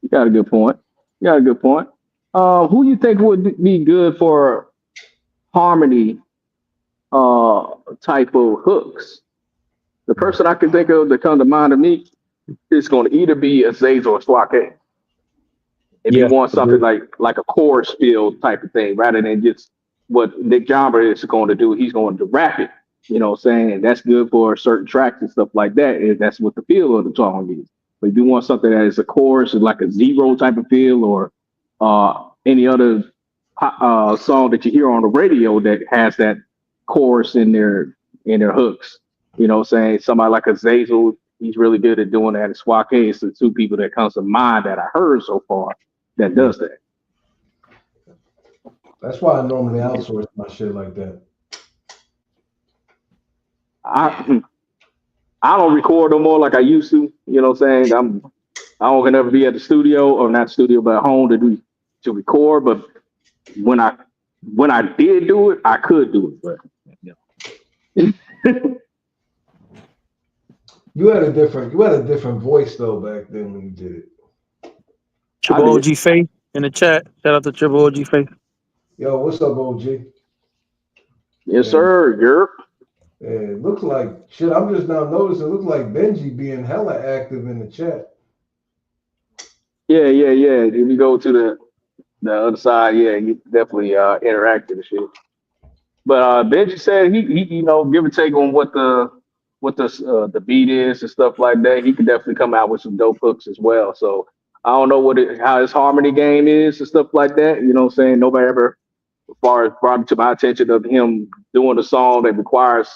you got a good point. You got a good point. Who you think would be good for harmony type of hooks? The Mm. person I can think of that come to mind to me is going to either be a Zays or a Swake. If you Yeah, want something agree. like a chorus feel type of thing, rather than just what Nick Jomber is going to do, he's going to rap it. You know what I'm saying? That's good for certain tracks and stuff like that. And that's what the feel of the song is. But if you want something that is a chorus, like a zero type of feel, or any other song that you hear on the radio that has that chorus in their hooks, you know what I'm saying? Somebody like a Zazel, he's really good at doing that. And Swake is the two people that comes to mind that I heard so far that Mm. does that. That's why I normally outsource my shit like that. Yeah. I I don't record no more like I used to. You know what I'm saying? I don't gonna ever be at the studio or not studio, but at home to record. But when I when I did do it, I could do it. But You had a different voice though back then when you did it. I Triple did. OG Faith in the chat. Shout out to Triple OG Faith. Yo, what's up, OG? Yes, And sir. Yerp. it looks like shit. I'm just now noticing. It looks like Benji being hella active in the chat. Yeah. If you go to the other side, yeah, you definitely interactive and shit. But Benji said he give a take on what the beat is and stuff like that. He could definitely come out with some dope hooks as well. So I don't know how his harmony game is and stuff like that. You know what I'm saying? Nobody ever, as far as brought it to my attention of him doing a song that requires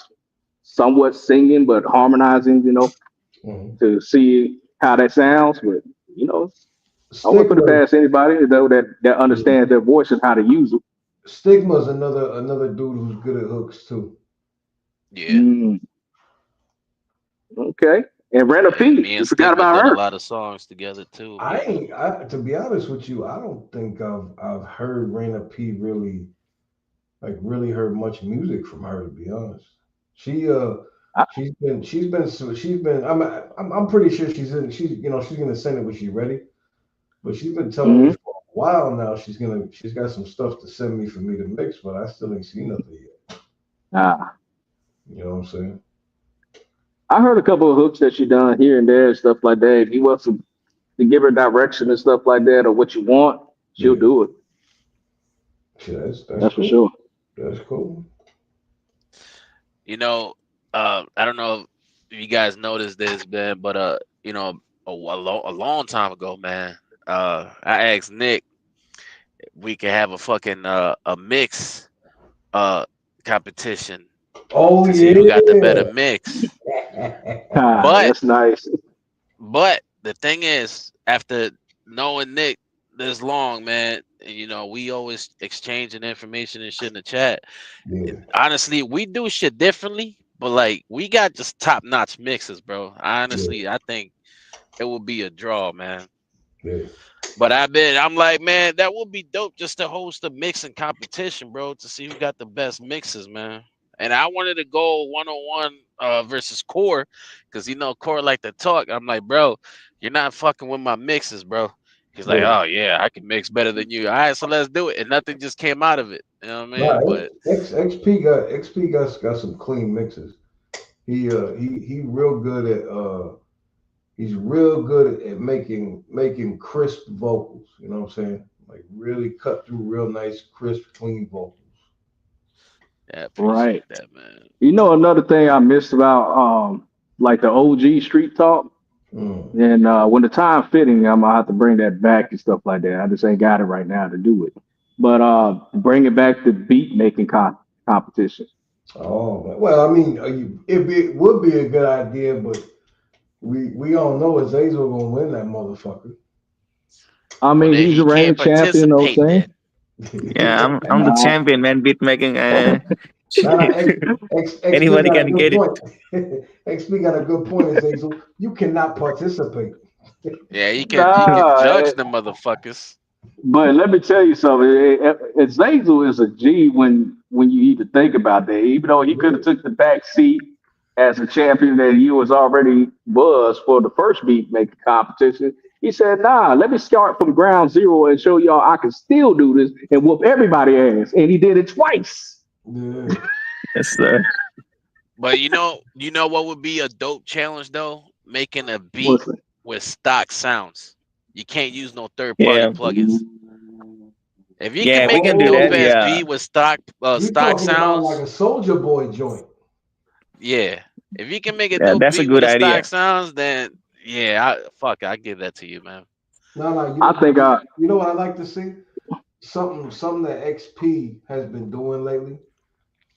somewhat singing but harmonizing. Mhm. To see how that sounds. But you know, I wouldn't put it Stigma, past anybody that understands their voice and how to use it. Stigma's another dude who's good at hooks too. Yeah. Mm, okay. And Randall Yeah. P. Me You and forgot Stigma about done a her. lot of songs together too, I man. ain't. To be honest with you, I don't think I've heard Raina P really really heard much music from her. To be honest, she I'm pretty sure she's gonna send it when she's ready. But she's been telling me Mhm. for a while now she's got some stuff to send me for me to mix, but I still ain't seen nothing yet. Ah, You know what I'm saying? I heard a couple of hooks that she done here and there and stuff like that. If you want to give her direction and stuff like that or what you want, she'll Yeah. do it. Yeah, that's That's for cool. sure. That's cool. You know, I don't know if you guys noticed this, man, but you know, a long time ago, man, I asked Nick if we could have a fucking a mix uh competition Oh to see who got the better yeah. mix. Ah, But that's nice. the thing is, after knowing Nick this long, man, and, you know, we always exchanging information and shit in the chat. Yeah. Honestly, we do shit differently, but like we got just top notch mixes, bro. Yeah. Honestly, I think it will be a draw, man. Yeah. But I'm like, man, that would be dope just to host a mixing competition, bro, to see who got the best mixes, man. And I wanted to go 1-on-1 versus Core, because you know Core like to talk. I'm like, bro, you're not fucking with my mixes, bro. He's like, Yeah. oh yeah, I can mix better than you. All right, so let's do it. And nothing just came out of it. You know what I Nah, mean? But XP got some clean mixes. He real good at he's real good at making crisp vocals. You know what I'm saying? Like really cut through real nice, crisp, clean vocals. yeah, I Right. appreciate that, man. You know another thing I missed about like the OG street talk, Mm. and when the time fitting, I'm gonna have to bring that back and stuff like that. I just ain't got it right now to do it. But bring it back to beat making competition. Oh man. Well, I mean, it would be a good idea, but we all know Azazel gonna win that motherfucker. I Well, mean, then he's a he reigning can't champion, you know what participate I'm then. saying? Yeah, I'm the Nah, champion, man. Beat making. Nah, nah, XP Anybody got a can good get it. point. XP got a good point, Azazel. You cannot participate. Yeah, you can nah. judge the motherfuckers. But let me tell you something. Zazel is a G when you even think about that. Even though he could have took the back seat as a champion that he was for the first beat making competition, he said, "Nah, let me start from ground zero and show y'all I can still do this and whoop everybody ass." And he did it twice. Yeah. Yes, sir. But you know what would be a dope challenge though? Making a beat What's that? with stock sounds. You can't use no third party Yeah, plugins. If you can yeah, we make a can do dope that. ass Oh, Yeah, beat with you stock talking about like sounds, a Soldier Boy joint? yeah. If you can make a yeah, dope that's a beat with good the stock idea. sounds, then yeah, I give that to you, man. No, no. I think You know what I like to see? Something that XP has been doing lately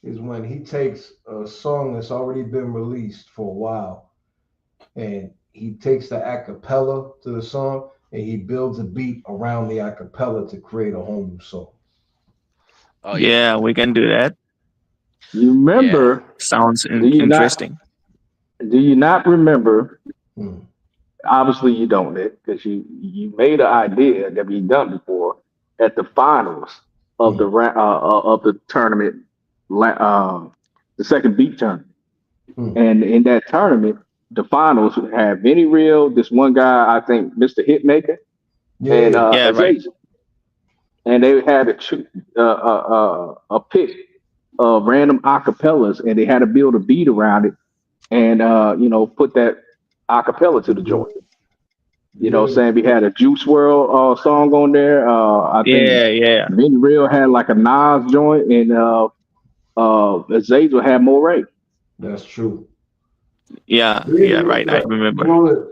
is when he takes a song that's already been released for a while and he takes the acapella to the song and he builds a beat around the acapella to create a whole new song. Oh yeah, Yeah, we can do that. you yeah. remember. Sounds Do you not? interesting. Do you not remember? Hmm. Obviously, you don't, Nick, because you made an idea that we done before at the finals of Hmm. of the tournament, the second beat tournament, Hmm. and in that tournament, the finals had Vinny Real, this one guy, I think, Mr. Hitmaker, and Yeah. Yeah, right. Azazel, and they had a pick of random acapellas, and they had to build a beat around it, and put that acapella to the joint. You know what I'm Yeah. saying? We had a Juice World song on there. I think Yeah, yeah, Benny Real had like a Nas joint, and Azazel had Moray. That's true. yeah, Yeah, yeah. Right. I remember.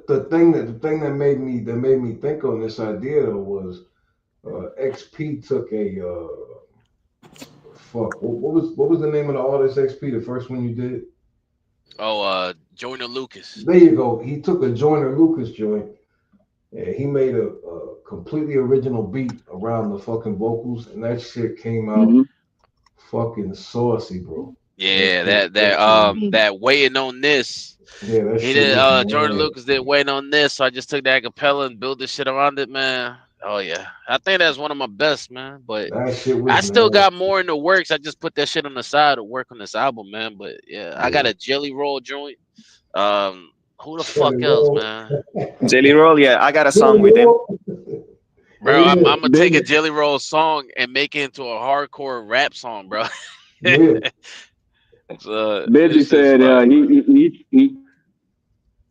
the thing that made me think on this idea though was XP took a fuck. What was the name of the artist XP? The first one you did. Oh, Joyner Lucas. There you go. He took a Joyner Lucas joint and he made a completely original beat around the fucking vocals, and that shit came out Hmm. fucking saucy, bro. That Yeah, shit, that shit was, that waiting on this. yeah, that He shit did was Jordan mad. Lucas did waiting on this, so I just took the acapella and built this shit around it, man. Oh yeah, I think that's one of my best, man. But That shit was I still nasty. got more in the works. I just put that shit on the side to work on this album, man. But yeah, I got Yeah. a Jelly Roll joint. Who the Jelly fuck else, roll. man? Jelly Roll, yeah, I got a Jelly song with him. roll. Bro, I'm Yeah. gonna take a Jelly Roll song and make it into a hardcore rap song, bro. Yeah. So Benji this shit's said fire, bro.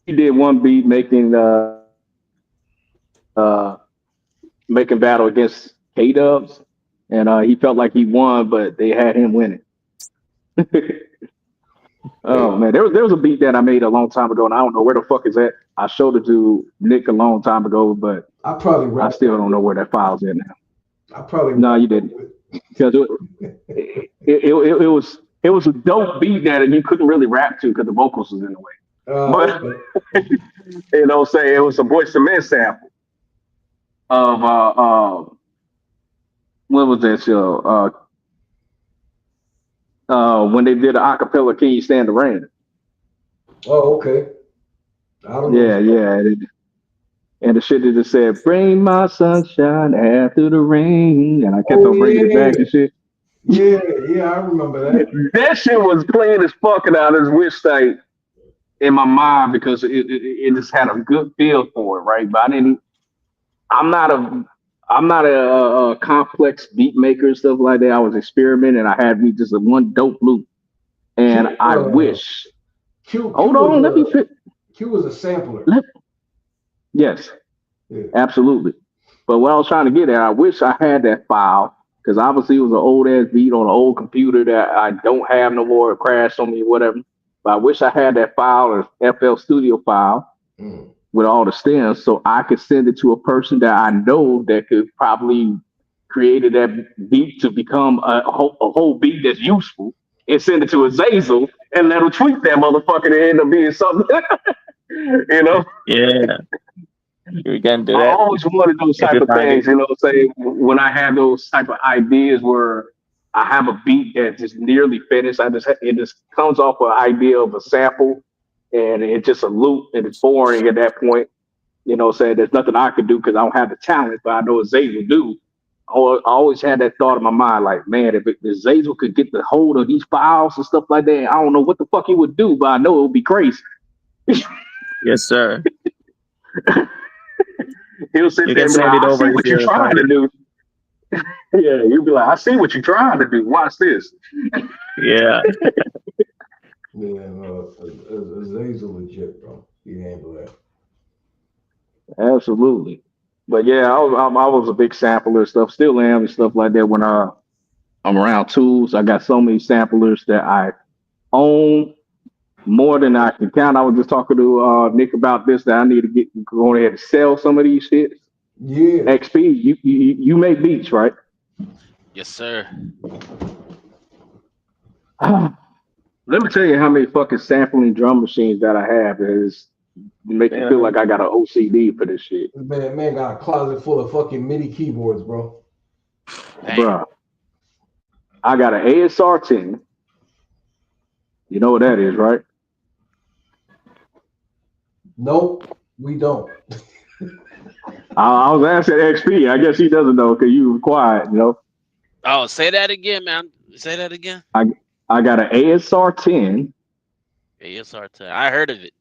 he did one beat making battle against K Dubs, and he felt like he won, but they had him winning. Hey, Oh man, there was a beat that I made a long time ago, and I don't know where the fuck is that. I showed it to Nick a long time ago, but I probably I rapped still over don't know it. where that file's at now. I probably No, you rapped didn't, over because it was a dope beat that you couldn't really rap to because the vocals was in the way. it. But Okay. say it was a Boyz II Men sample of what was that show? When they did the acapella "Can You Stand the Rain"? Oh, okay. I don't know. Yeah, yeah. And the shit that just said, "Bring my sunshine after the rain," and I kept Oh on bringing it yeah. back and shit. Yeah, yeah, I remember that. That shit was clean as fuck, and I just wished in my mind because it just had a good feel for it, right? But I didn't. I'm not a I'm not a complex beat maker and stuff like that. I was experimenting. I had me just a one dope loop, and Q I wish. Q Hold was on, let me fit. a sampler. Let, yes, Yeah. absolutely. But what I was trying to get at, I wish I had that file because obviously it was an old ass beat on an old computer that I don't have no more. It crashed on me, or whatever. But I wish I had that file or FL Studio file Mm. with all the stems so I could send it to a person that I know that could probably created that beat to become a whole beat that's useful and send it to a Zazel and let him tweak that motherfucker to end up being something. you know, Yeah, we can do I that always wanted those if type you of find it. things, say when I have those type of ideas where I have a beat that's just nearly finished. It just comes off an idea of a sample and it's just a loop and it's boring at that point. Saying there's nothing I could do because I don't have the talent, but I know what Zay will do. I always had that thought in my mind, like, man, if Zazel could get the hold of these files and stuff like that, I don't know what the fuck he would do, but I know it would be crazy. Yes, sir. He'll sit You there can and be send like, it I see over if what you're you trying find to it. do. Yeah, he'll be like, I see what you're trying to do. Watch this. Yeah. Yeah, no, Azazel legit, bro. He handled that. Absolutely. But yeah, I was a big sampler and stuff, still am and stuff like that when I'm around tools. I got so many samplers that I own more than I can count. I was just talking to Nick about this that I need to get going ahead and sell some of these shit. Yeah. XP, you make beats, right? Yes, sir. Let me tell you how many fucking sampling drum machines that I have is make you feel Yeah. like I got an OCD for this shit, Man got a closet full of fucking MIDI keyboards, bro. Damn. bruh. I got an ASR 10. You know what that is, right? Nope, we don't. I was asking XP. I guess he doesn't know because you were quiet. Oh, say that again, man. Say that again. I I got an ASR 10. ASR10. I heard of it.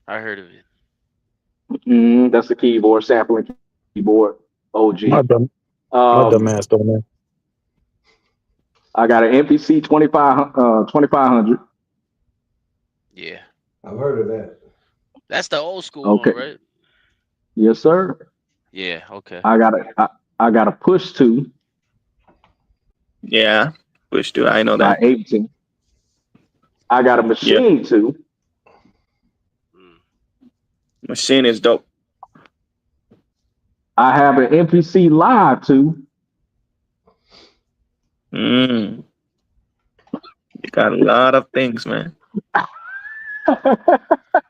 I heard of it. That's the keyboard sampling keyboard. My OG. dumb, my dumb Um, ass don't know. I got an MPC 2500. Yeah. I've heard of that. That's the old school one, Okay. right? Yes, sir. Yeah. Okay. I got a push to Yeah. Which do I know by that? Ableton. I got a Yeah. machine to. Mm. Machine is dope. I have an MPC live to. Mm. You got a lot of things, man.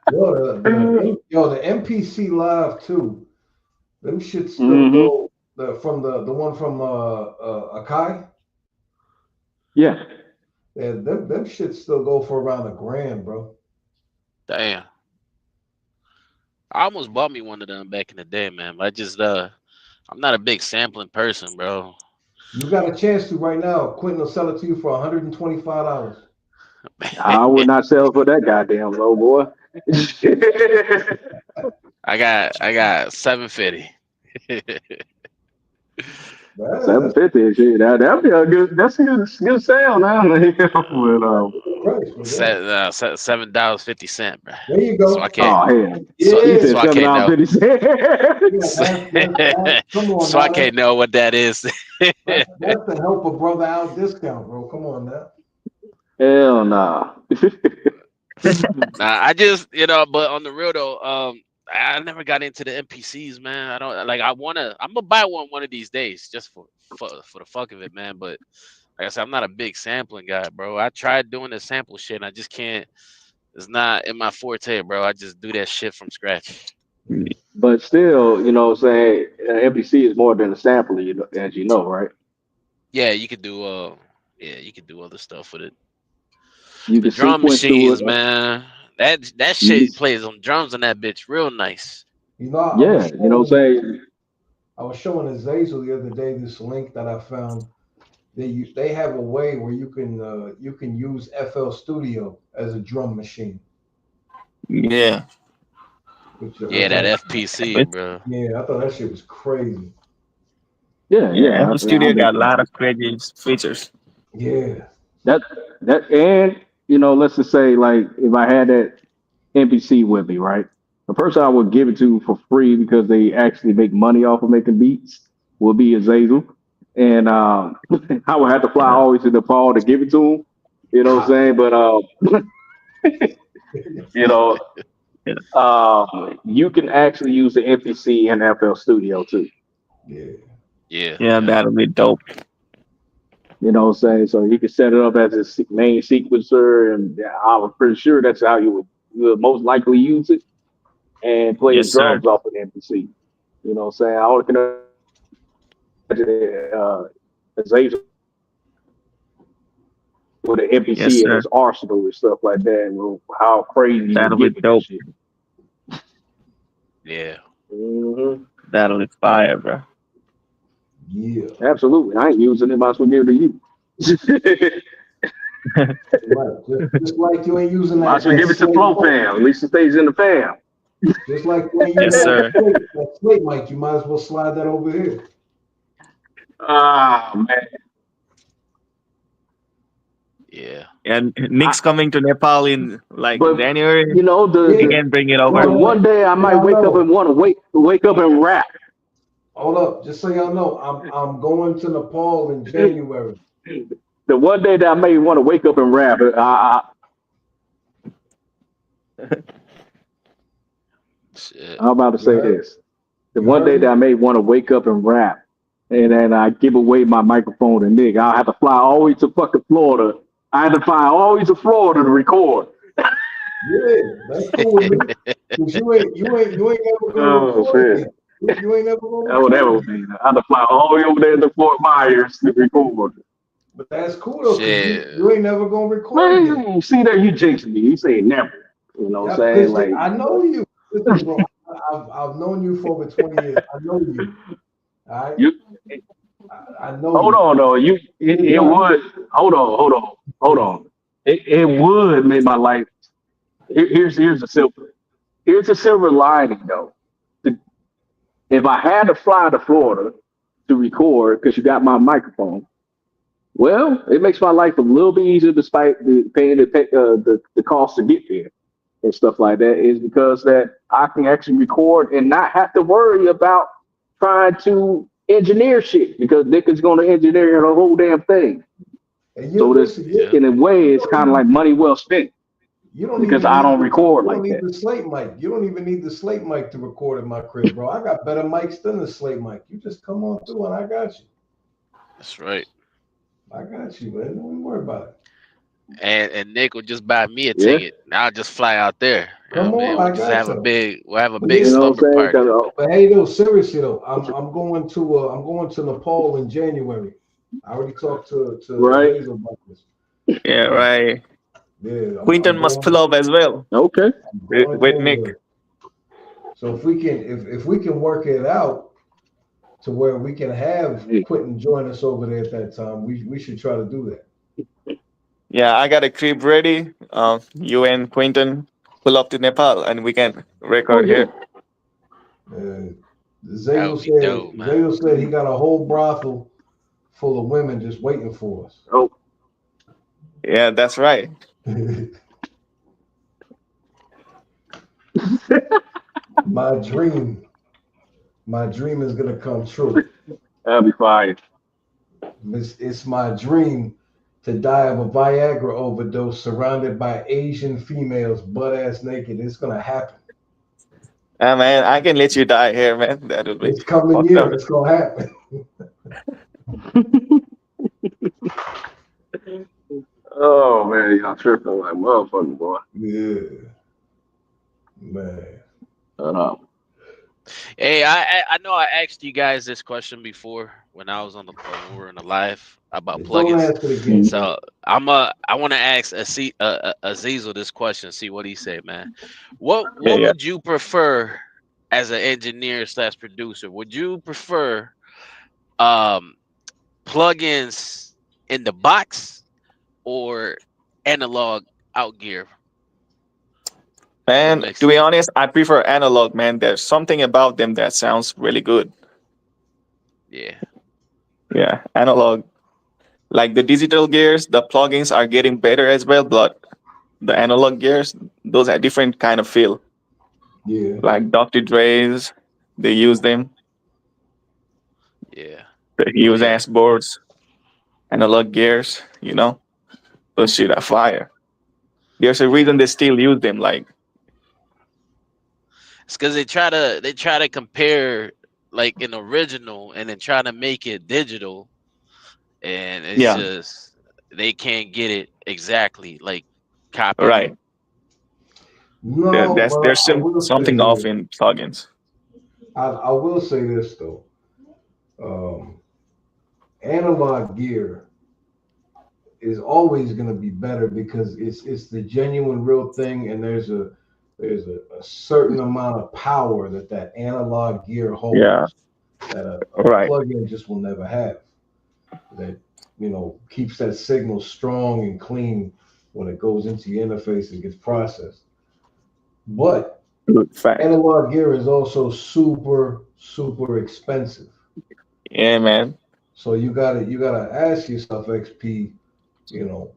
The MPC Live too. Them shits still hmm go the one from Akai. Yeah. Yeah, them shits still go for around $1,000, bro. Damn. I almost bought me one of them back in the day, man. I just I'm not a big sampling person, bro. You got a chance to right now. Quentin will sell it to you for $125. I would not sell for that goddamn low, boy. I got 750. 750 and shit. That'd be a good. That's a good sale now. But $7.50, bro. There you So I go. can't. oh hell, So he Yeah. said so I seven can't dollars know. 50 cents. Come on So I now. can't know what that is. That's the help a brother out discount, bro. Come on now. Hell nah. Nah, I just but on the real though, I never got into the NPCs, man. I don't like. I'm gonna buy one of these days, just for the fuck of it, man. But like I said, I'm not a big sampling guy, bro. I tried doing the sample shit, and I just can't. It's not in my forte, bro. I just do that shit from scratch. But still, you know what I'm saying, NPC is more than a sampler, as you know, right? Yeah, you could do you could do other stuff with it. You The can drum sequence through it. machines, man. That You can, shit plays on drums on that bitch real nice. You know, I was yeah, you know what I'm showing saying? I was showing Azazel the other day this link that I found. They have a way where you can use FL Studio as a drum machine. Yeah. Which Yeah, I that thought, FPC, bro. yeah, I thought that shit was crazy. Yeah, Yeah, yeah. FL Studio got a lot of crazy features. Yeah, That and let's just say like if I had that NPC with me, right? The person I would give it to for free because they actually make money off of making beats would be Azazel. And I would have to fly Yeah. always to Nepal to give it to him. You know what I'm saying? But you know, Yeah. you can actually use the NPC in FL Studio too. yeah. Yeah, Yeah, yeah. that'll be dope. You know what I'm saying? So you can set it up as a main sequencer, and yeah, I'm pretty sure that's how you would most likely use it and play Yes, his sir. drums off of the NPC. You know what I'm saying? I only can imagine Azazel with an Yes, NPC in sir. his arsenal and stuff like that. Well, how crazy you would That'll be get with that dope. shit. Yeah. Hmm. That'll be fire, bro. Yeah. Absolutely. I ain't using it. Might as well give it to you. Right. Just like you ain't using Might as well that give it to slate Flow mic. Fam. At least it stays in the fam. Just like you ain't Yes, using sir. that slate mic, you might as well slide that over here. Ah, man. Yeah. And I, Nick's coming to Nepal in like but January. you know He Yeah. can bring it No, the over. one day I so might y'all wake up and know. want to wake up and rap. Hold up. Just so y'all know, I'm going to Nepal in January. The one day that I may want to wake up and rap. Shit. I'm about to You say heard? this. The You one day heard that me? I may want to wake up and rap, and then I give away my microphone to Nick, I'll have to fly all the way to fucking Florida. I had to fly all the way to Florida to record. Yeah, that's cool with me. Cause you ain't never gonna Oh record shit. me. You ain't never gonna That would record never me. be. I had to fly all the way over there to Fort Myers to record. But that's cool though, cause Shit. you ain't never gonna record me. Man, see there, you jinxing me. You say never. You know what I'm Yeah, saying? cause Like, I know you. Listen, bro, I've known you for over 20 years. I know you. All right, you I know hold you. on though. You It got would hold on. It would make my life. Here's a silver lining though. The- If I had to fly to Florida to record because you got my microphone, well, it makes my life a little bit easier despite paying the cost to get there and stuff like that. Is because that I can actually record and not have to worry about trying to engineer shit because Nick is going to engineer the whole damn thing. and you So this, listen. Yeah. in a way, You it's don't kind of even like money well spent you don't because even I need don't the record you don't like need that. the slate mic. You don't even need the slate mic to record in my crib, bro. I got better mics than the slate mic. You just come on through and I got you. That's right. I got you, man. Don't worry about it. And Nick will just buy me a Yeah, ticket. And I'll just fly out there. You know Come what I mean? on, I got you. We'll have a But big yeah, you know what slumber I'm saying? party. but hey, though, seriously though, I'm going to Nepal in January. I already talked to Right? Azazel about this. Yeah, Yeah, right. yeah, Quinton must pull up as well Okay. I'm going in with Nick. January. So if we can work it out, to where we can have Hey, Quentin join us over there at that time. We should try to do that. Yeah, I got a crib ready. You and Quentin pull up to Nepal and we can oh record yeah. here. Uh, That Zazel would be said dope, man. Zazel said he got a whole brothel full of women just waiting for us. Oh, Yeah, that's right. my dream, my dream is gonna come true. that'll be fine. It's my dream to die of a Viagra overdose surrounded by Asian females butt ass naked. It's gonna happen. Man, I can let you die here, man. That would be It's coming fucked here. up. It's gonna happen. Oh man, y'all tripping like motherfucking boy. Yeah, man. Uh, Hey, I know I asked you guys this question before when I was on the when we were in the live about Don't plugins. ask it again, mhm. bro. So I want to ask Azizel this question. See what he said, man. Yeah, What yeah. would you prefer as an engineer slash producer? Would you prefer um plugins in the box or analog out gear for Man, to be mixing? honest, I prefer analog, man. There's something about them that sounds really good. Yeah, Yeah, analog. Like the digital gears, the plugins are getting better as well, but the analog gears, those are different kind of feel. Yeah, Like Dr. Dre's, they use them. yeah, They use yeah. ass boards, analog gears, those shit are fire. There's a Yeah. reason they still use them. Like, It's because they try to compare like an original and then try to make it digital, and it's yeah, just they can't get it exactly like copied. right. no, There's but I will say something off this. in plugins. I will say this though. Um, analog gear is always going to be better because it's the genuine real thing, and there's a certain amount of power that analog gear Yeah, holds that a right. plug-in just will never have. That keeps that signal strong and clean when it goes into your interface and gets processed. But Good fact. analog gear is also super super expensive. Yeah, man. So you gotta ask yourself, XP. You know,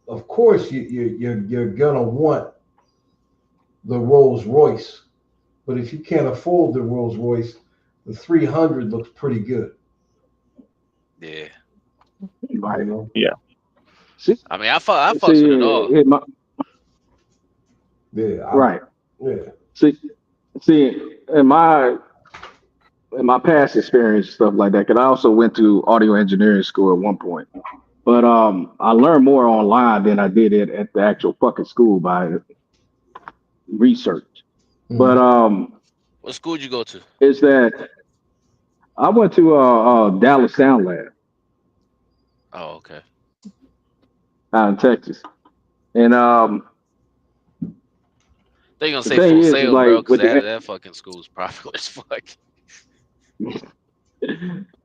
of course you're gonna want the Rolls Royce, but if you can't afford the Rolls Royce, the 300 looks pretty good. Yeah, You Right. know, Yeah. See, I mean I fucks with it see, all. yeah, right. yeah, See, see, in my past experience, stuff like that. Cause I also went to audio engineering school at one point. But I learned more online than I did at the actual fucking school by research. But mm, What school did you go to? is that I went to Dallas Sound Lab Oh, okay. out in Texas, and They gonna the say thing Full is Sail, bro, like because with that fucking school's popular as fuck.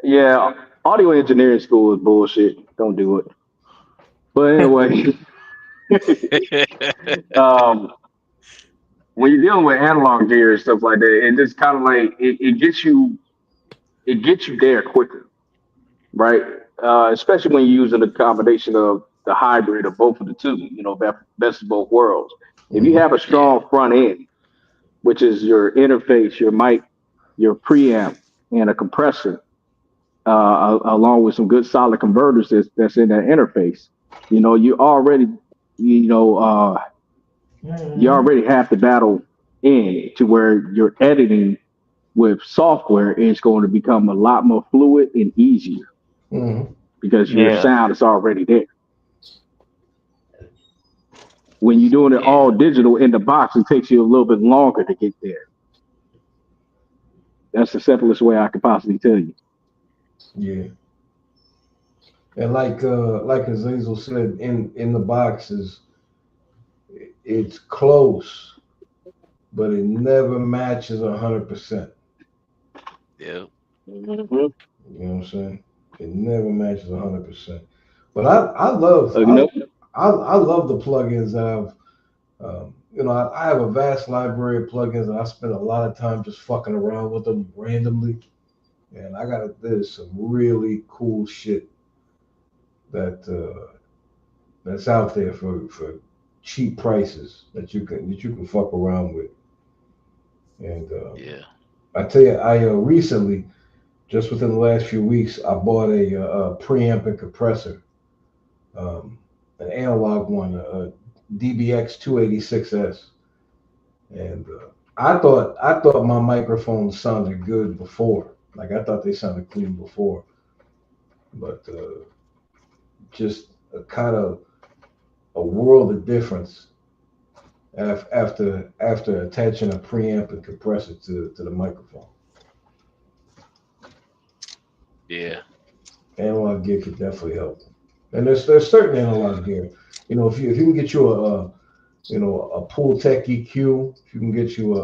yeah, audio engineering school is bullshit. Don't do it. But anyway, um, when you're dealing with analog gear and stuff like that, it just kind of like it gets you there quicker, right? Especially when you're using a combination of the hybrid of both of the two, best of both worlds. If you mm, have a Yeah, strong front end, which is your interface, your mic, your preamp, and a compressor, along with some good solid converters that's in that interface, you already, you know, uh, you already have the battle in to where your editing with software is going to become a lot more fluid and easier mm. because your Yeah. sound is already there. When you're doing it yeah, all digital in the box, it takes you a little bit longer to get there. That's the simplest way I could possibly tell you. Yeah. And like Azazel said, in the boxes, it's close, but it never matches 100%. yeah. Mm-hmm. You know what I'm saying? It never matches 100%. But I love You know, I love the plugins that I've I have a vast library of plugins and I spend a lot of time just fucking around with them randomly. And there's some really cool shit that that's out there for cheap prices that you can fuck around with. And Yeah. I tell you, I recently, just within the last few weeks, I bought a preamp and compressor, um, an analog one, a DBX 286S, and I thought my microphones sounded good before, like I thought they sounded clean before, but just a kind of a world of difference after attaching a preamp and compressor to the microphone. Yeah. Analog gear could definitely help. And there's certain analog gear. If you can get you a Pool Tech EQ, if you can get you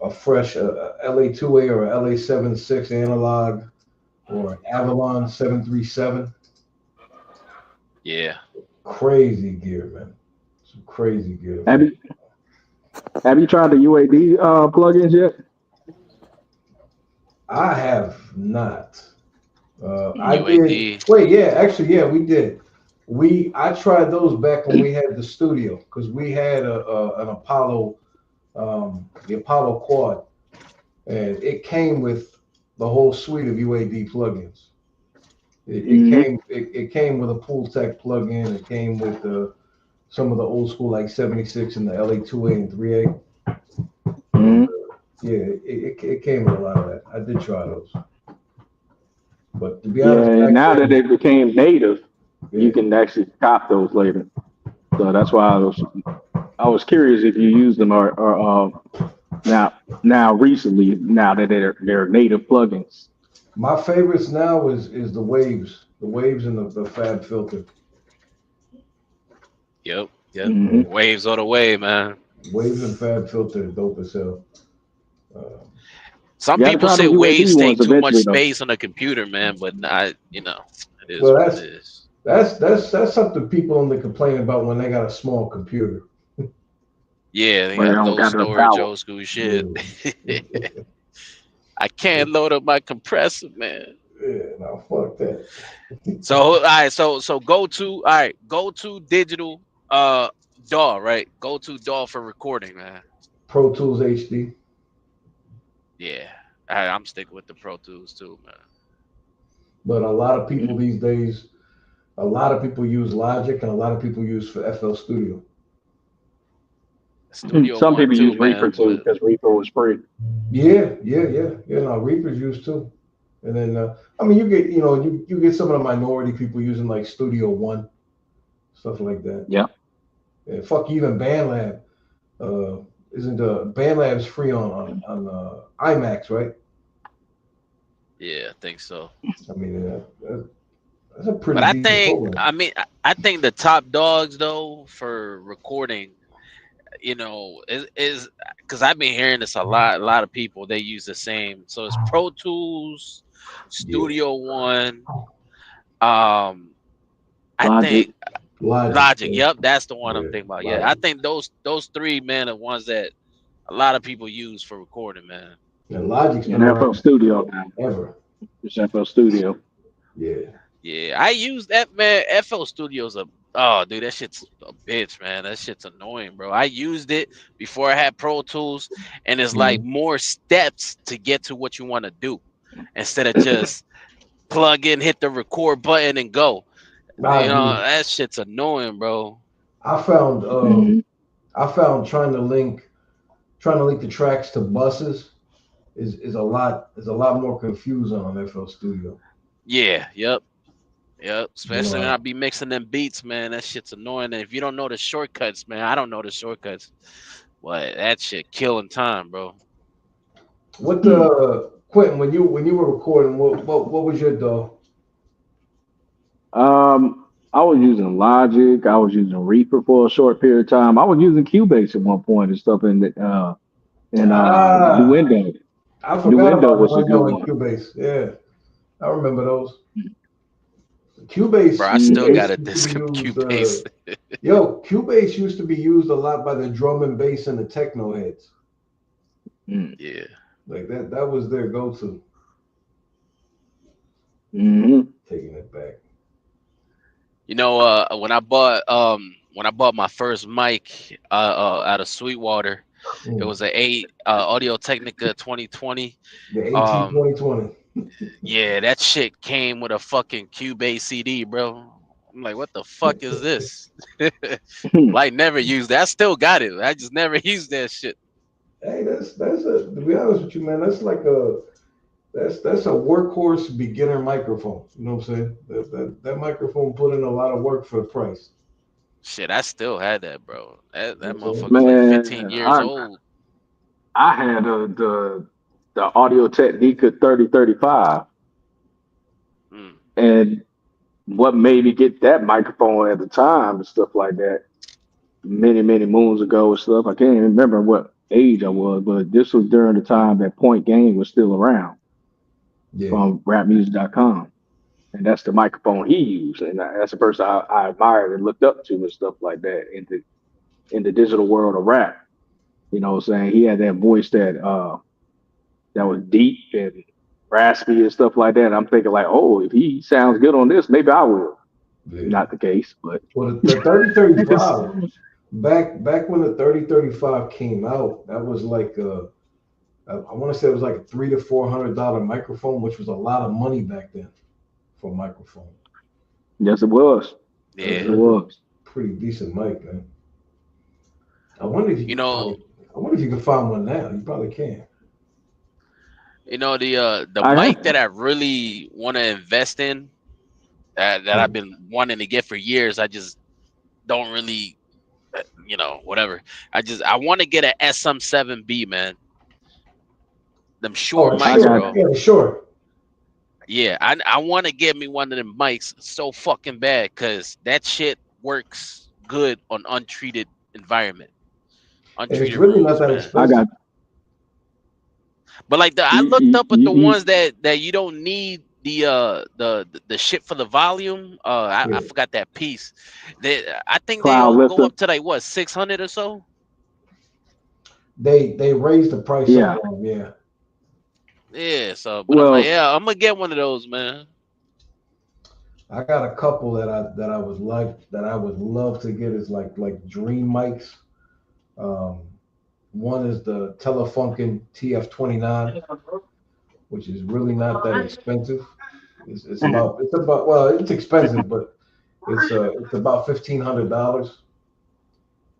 a fresh LA2A or a LA76 analog or an Avalon 737, Yeah. crazy gear, man. Some crazy gear. have you have you tried the UAD plugins yet? I have not. I did. UAD. Wait, yeah, actually, yeah, we did. I tried those back when we had the studio because we had an Apollo, the Apollo Quad, and it came with the whole suite of UAD plugins. Mm-hmm. It came with a Pool Tech plugin. It came with some of the old school like 76 and the LA2A and 3A, and Mm-hmm. yeah, it came with a lot of that. I did try those, but to be Yeah, honest, and back now that then, they became native, you yeah. can actually cop those later. So that's why I was curious if you use them or now recently now that they're native plugins. My favorites now is the waves and the Fab filter. Yep. Yep. Mm-hmm. Yeah, Waves all the way, man. waves and Fab filter are dope as hell. Um, Some You got to people try say them UAD waves take ones too much eventually, though. space on the computer, man, but not, it is well, what it is. that's something people only complain about when they got a small computer. Yeah, they But they got don't low got the storage, power. old school shit. Yeah, I can't load up my compressor, man. yeah, no, fuck that. So all right, so go to digital DAW, right? Go to DAW for recording, man. Pro Tools HD, Yeah. I'm sticking with the Pro Tools too, man. but a lot of people these days, a lot of people use Logic and a lot of people use for FL Studio. Studio Some One people too, use Reaper man. too But because Reaper was free. Yeah. No, Reaper's used too. And then I mean, you get some of the minority people using like Studio One, stuff like that. Yeah. And fuck even BandLab. Isn't BandLab's free on IMAX, right? yeah, I think so. I mean, that's a But pretty I decent think, program. I think the top dogs though for recording, is because I've been hearing this a lot. A lot of people they use the same. So it's Pro Tools, Yeah, Studio One. I Logic. think Logic. Logic. Yep, that's the one I'm Yeah, thinking about. Yeah, I Logic. think those three men are ones that a lot of people use for recording, man. And Logic's been And FL around Studio now. ever. It's FL Studio. Yeah. Yeah, I use that, man. FL Studios a oh dude, that shit's a bitch, man. That shit's annoying, bro. I used it before I had Pro Tools, and it's like Mhm. more steps to get to what you want to do instead of just plug in, hit the record button, and go. I agree. That shit's annoying, bro. I found Mhm. trying to link the tracks to buses is a lot more confusing on FL Studio. Yeah, yep. You Especially when I know, be mixing them beats, man. That shit's annoying. And if you don't know the shortcuts, man, I don't know the shortcuts. But that shit killing time, bro. what Hmm. Quentin, when you were recording, what was your DAW? I was using Logic. I was using Reaper for a short period of time. I was using Cubase at one point and stuff in Ah, Windows. I New forgot Endo about the was a good window and one. Cubase. Yeah, I remember those. Bro, Cubase I still got Mhm. a used to disc be of used. Cubase. Cubase used to be used a lot by the drum and bass and the techno heads. Mm. Yeah. Like that. That was their go-to. Mhm. Taking it back. You know, when I bought my first mic out of Sweetwater, it Mm. was a Audio Technica 2020. The AT Um, 2020. yeah, that shit came with a fucking Cubase CD, bro. I'm like, what the fuck is this? Like, never used that. I still got it. I just never used that shit. Hey, that's a to be honest with you, man. That's a workhorse beginner microphone. You know what I'm saying? That microphone put in a lot of work for the price. Shit, I still had that, bro. You know That what I'm saying? motherfucker was like 15 Man, years old. I had the Audio Technica 3035, Mm. and what made me get that microphone at the time and stuff like that, many moons ago and stuff. I can't even remember what age I was, but this was during the time that Point Game was still around Yeah. from rapmusic.com. And that's the microphone he used. And that's the person I admired and looked up to and stuff like that in the digital world of rap. You know what I'm saying? He had that voice that was deep and raspy and stuff like that. And I'm thinking like, oh, if he sounds good on this, maybe I will. Yeah. Not the case, but Well, the 3035 back when the 3035 came out, that was like I want to say it was like a $300 to $400 microphone, which was a lot of money back then for a microphone. yes, it was. Yes, Yeah. it was. Pretty decent mic, man. I wonder if you You could know, probably. I wonder if you can find one now. You probably can. the I mic have. that I really want to invest in, that I've Hmm. been wanting to get for years. I just don't really, whatever. I want to get an SM7B, man. Them Oh, short a I mics, short. got bro. Yeah, short. Yeah, I want to get me one of them mics so fucking bad because that shit works good on And it's untreated really not rooms, that man. I got expensive. But like I you, looked up at the you, ones that you don't need the shit for the volume. I Yeah. forgot that piece. I think they cloud all go lifter. up to like what 600 or so. They raised the price up Yeah. on them. Yeah. Yeah. So, but I'm like, Well, yeah, I'm gonna get one of those, man. I got a couple that I would love to get is like dream mics. Um, one is the Telefunken TF29, which is really not that expensive. It's about well, it's expensive, but it's about $1,500.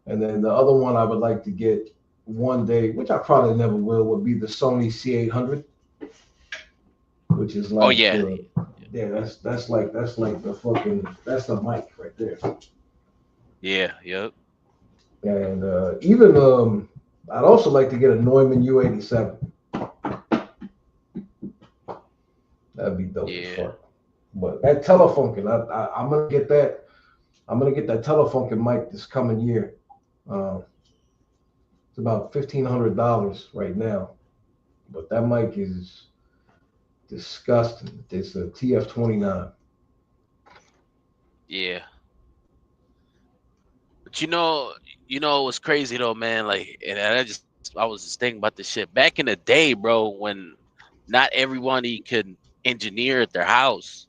And then the other one I would like to get one day, which I probably never will, would be the Sony C800, which is Oh like yeah, the yeah, that's like the fucking that's the mic right there. yeah, yep, And even I'd also like to get a Neumann U87. That'd be dope as yeah, fuck. But that Telefunken, I'm gonna get that. I'm gonna get that Telefunken mic this coming year. Uh, it's about $1,500 right now, but that mic is disgusting. It's a TF29. yeah. But what's crazy though, man. Like, and I was just thinking about this shit back in the day, bro, when not everybody could engineer at their house.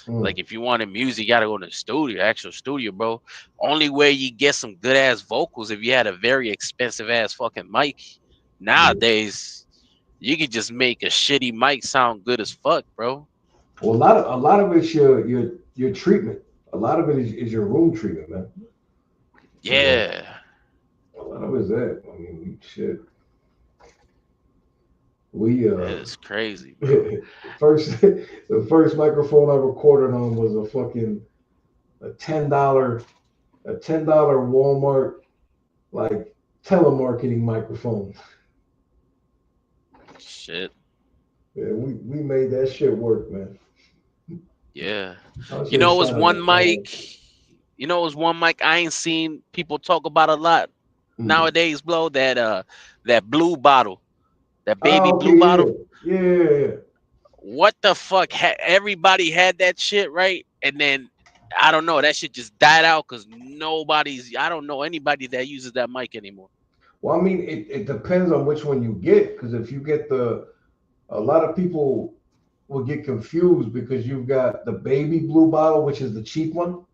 Mm, Like if you wanted music, you gotta go to the studio, actual studio, bro. Only way you get some good ass vocals if you had a very expensive ass fucking mic. yeah. Nowadays, you can just make a shitty mic sound good as fuck, bro. Well, a lot of it's your treatment. A lot of it is your room treatment, man. You know, Yeah, a lot of it is that. I mean, shit. We that is crazy, bro. the first microphone I recorded on was a $10 Walmart like telemarketing microphone. Shit. Yeah, we made that shit work, man. Yeah. I You should have know, it was shot one that phone. mic. It was one mic I ain't seen people talk about a lot Mm. nowadays, bro. That blue bottle. That baby okay, blue bottle. yeah. What the fuck? Everybody had that shit, right? And then I don't know. That shit just died out because nobody's. I don't know anybody that uses that mic anymore. Well, I mean, it depends on which one you get, because if you get a lot of people will get confused because you've got the baby blue bottle, which is the cheap one,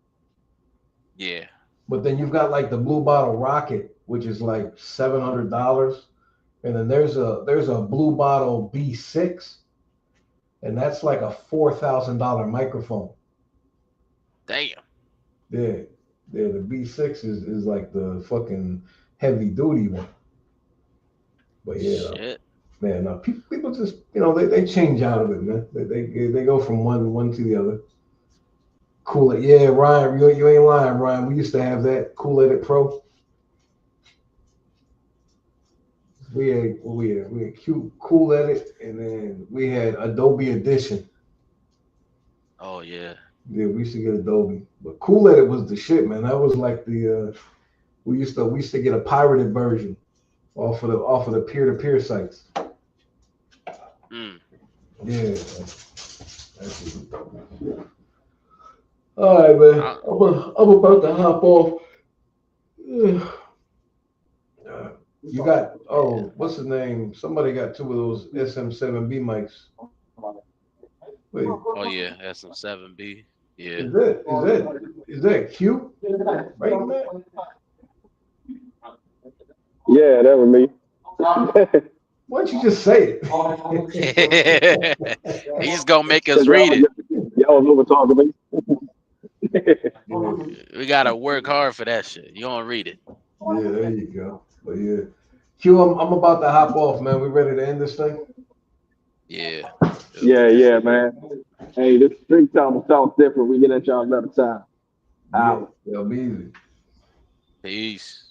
Yeah. but then you've got like the blue bottle rocket, which is like $700, and then there's a blue bottle B6, and that's like a $4,000 microphone. Damn. Yeah, yeah, the B6 is like the fucking heavy duty one. But yeah, Shit. man, people just they change out of it, man. They go from one to the other. Cool it, yeah, Ryan, you ain't lying, Ryan. We used to have that Cool Edit Pro. We had Cool Edit, and then we had Adobe Edition. Oh yeah. Yeah, we used to get Adobe, but Cool Edit was the shit, man. That was like the we used to get a pirated version off of the peer-to-peer sites. Mm. Yeah. All right, man. I, I'm about to hop off. You got yeah. what's the name? Somebody got two of those SM7B mics. Wait, Oh yeah. That's some 7B. Yeah. is that cute? Right, man? Yeah, that was me. Why don't you just say He's gonna make us Because read it. y'all was over talking me. it? We gotta work hard for that shit. You don't read it. Yeah, there you go. But yeah, Q, I'm about to hop off, man. We ready to end this thing? Yeah. Yeah, man. Hey, this street time sounds different. We get at y'all another time. Yeah, it'll be easy. Peace.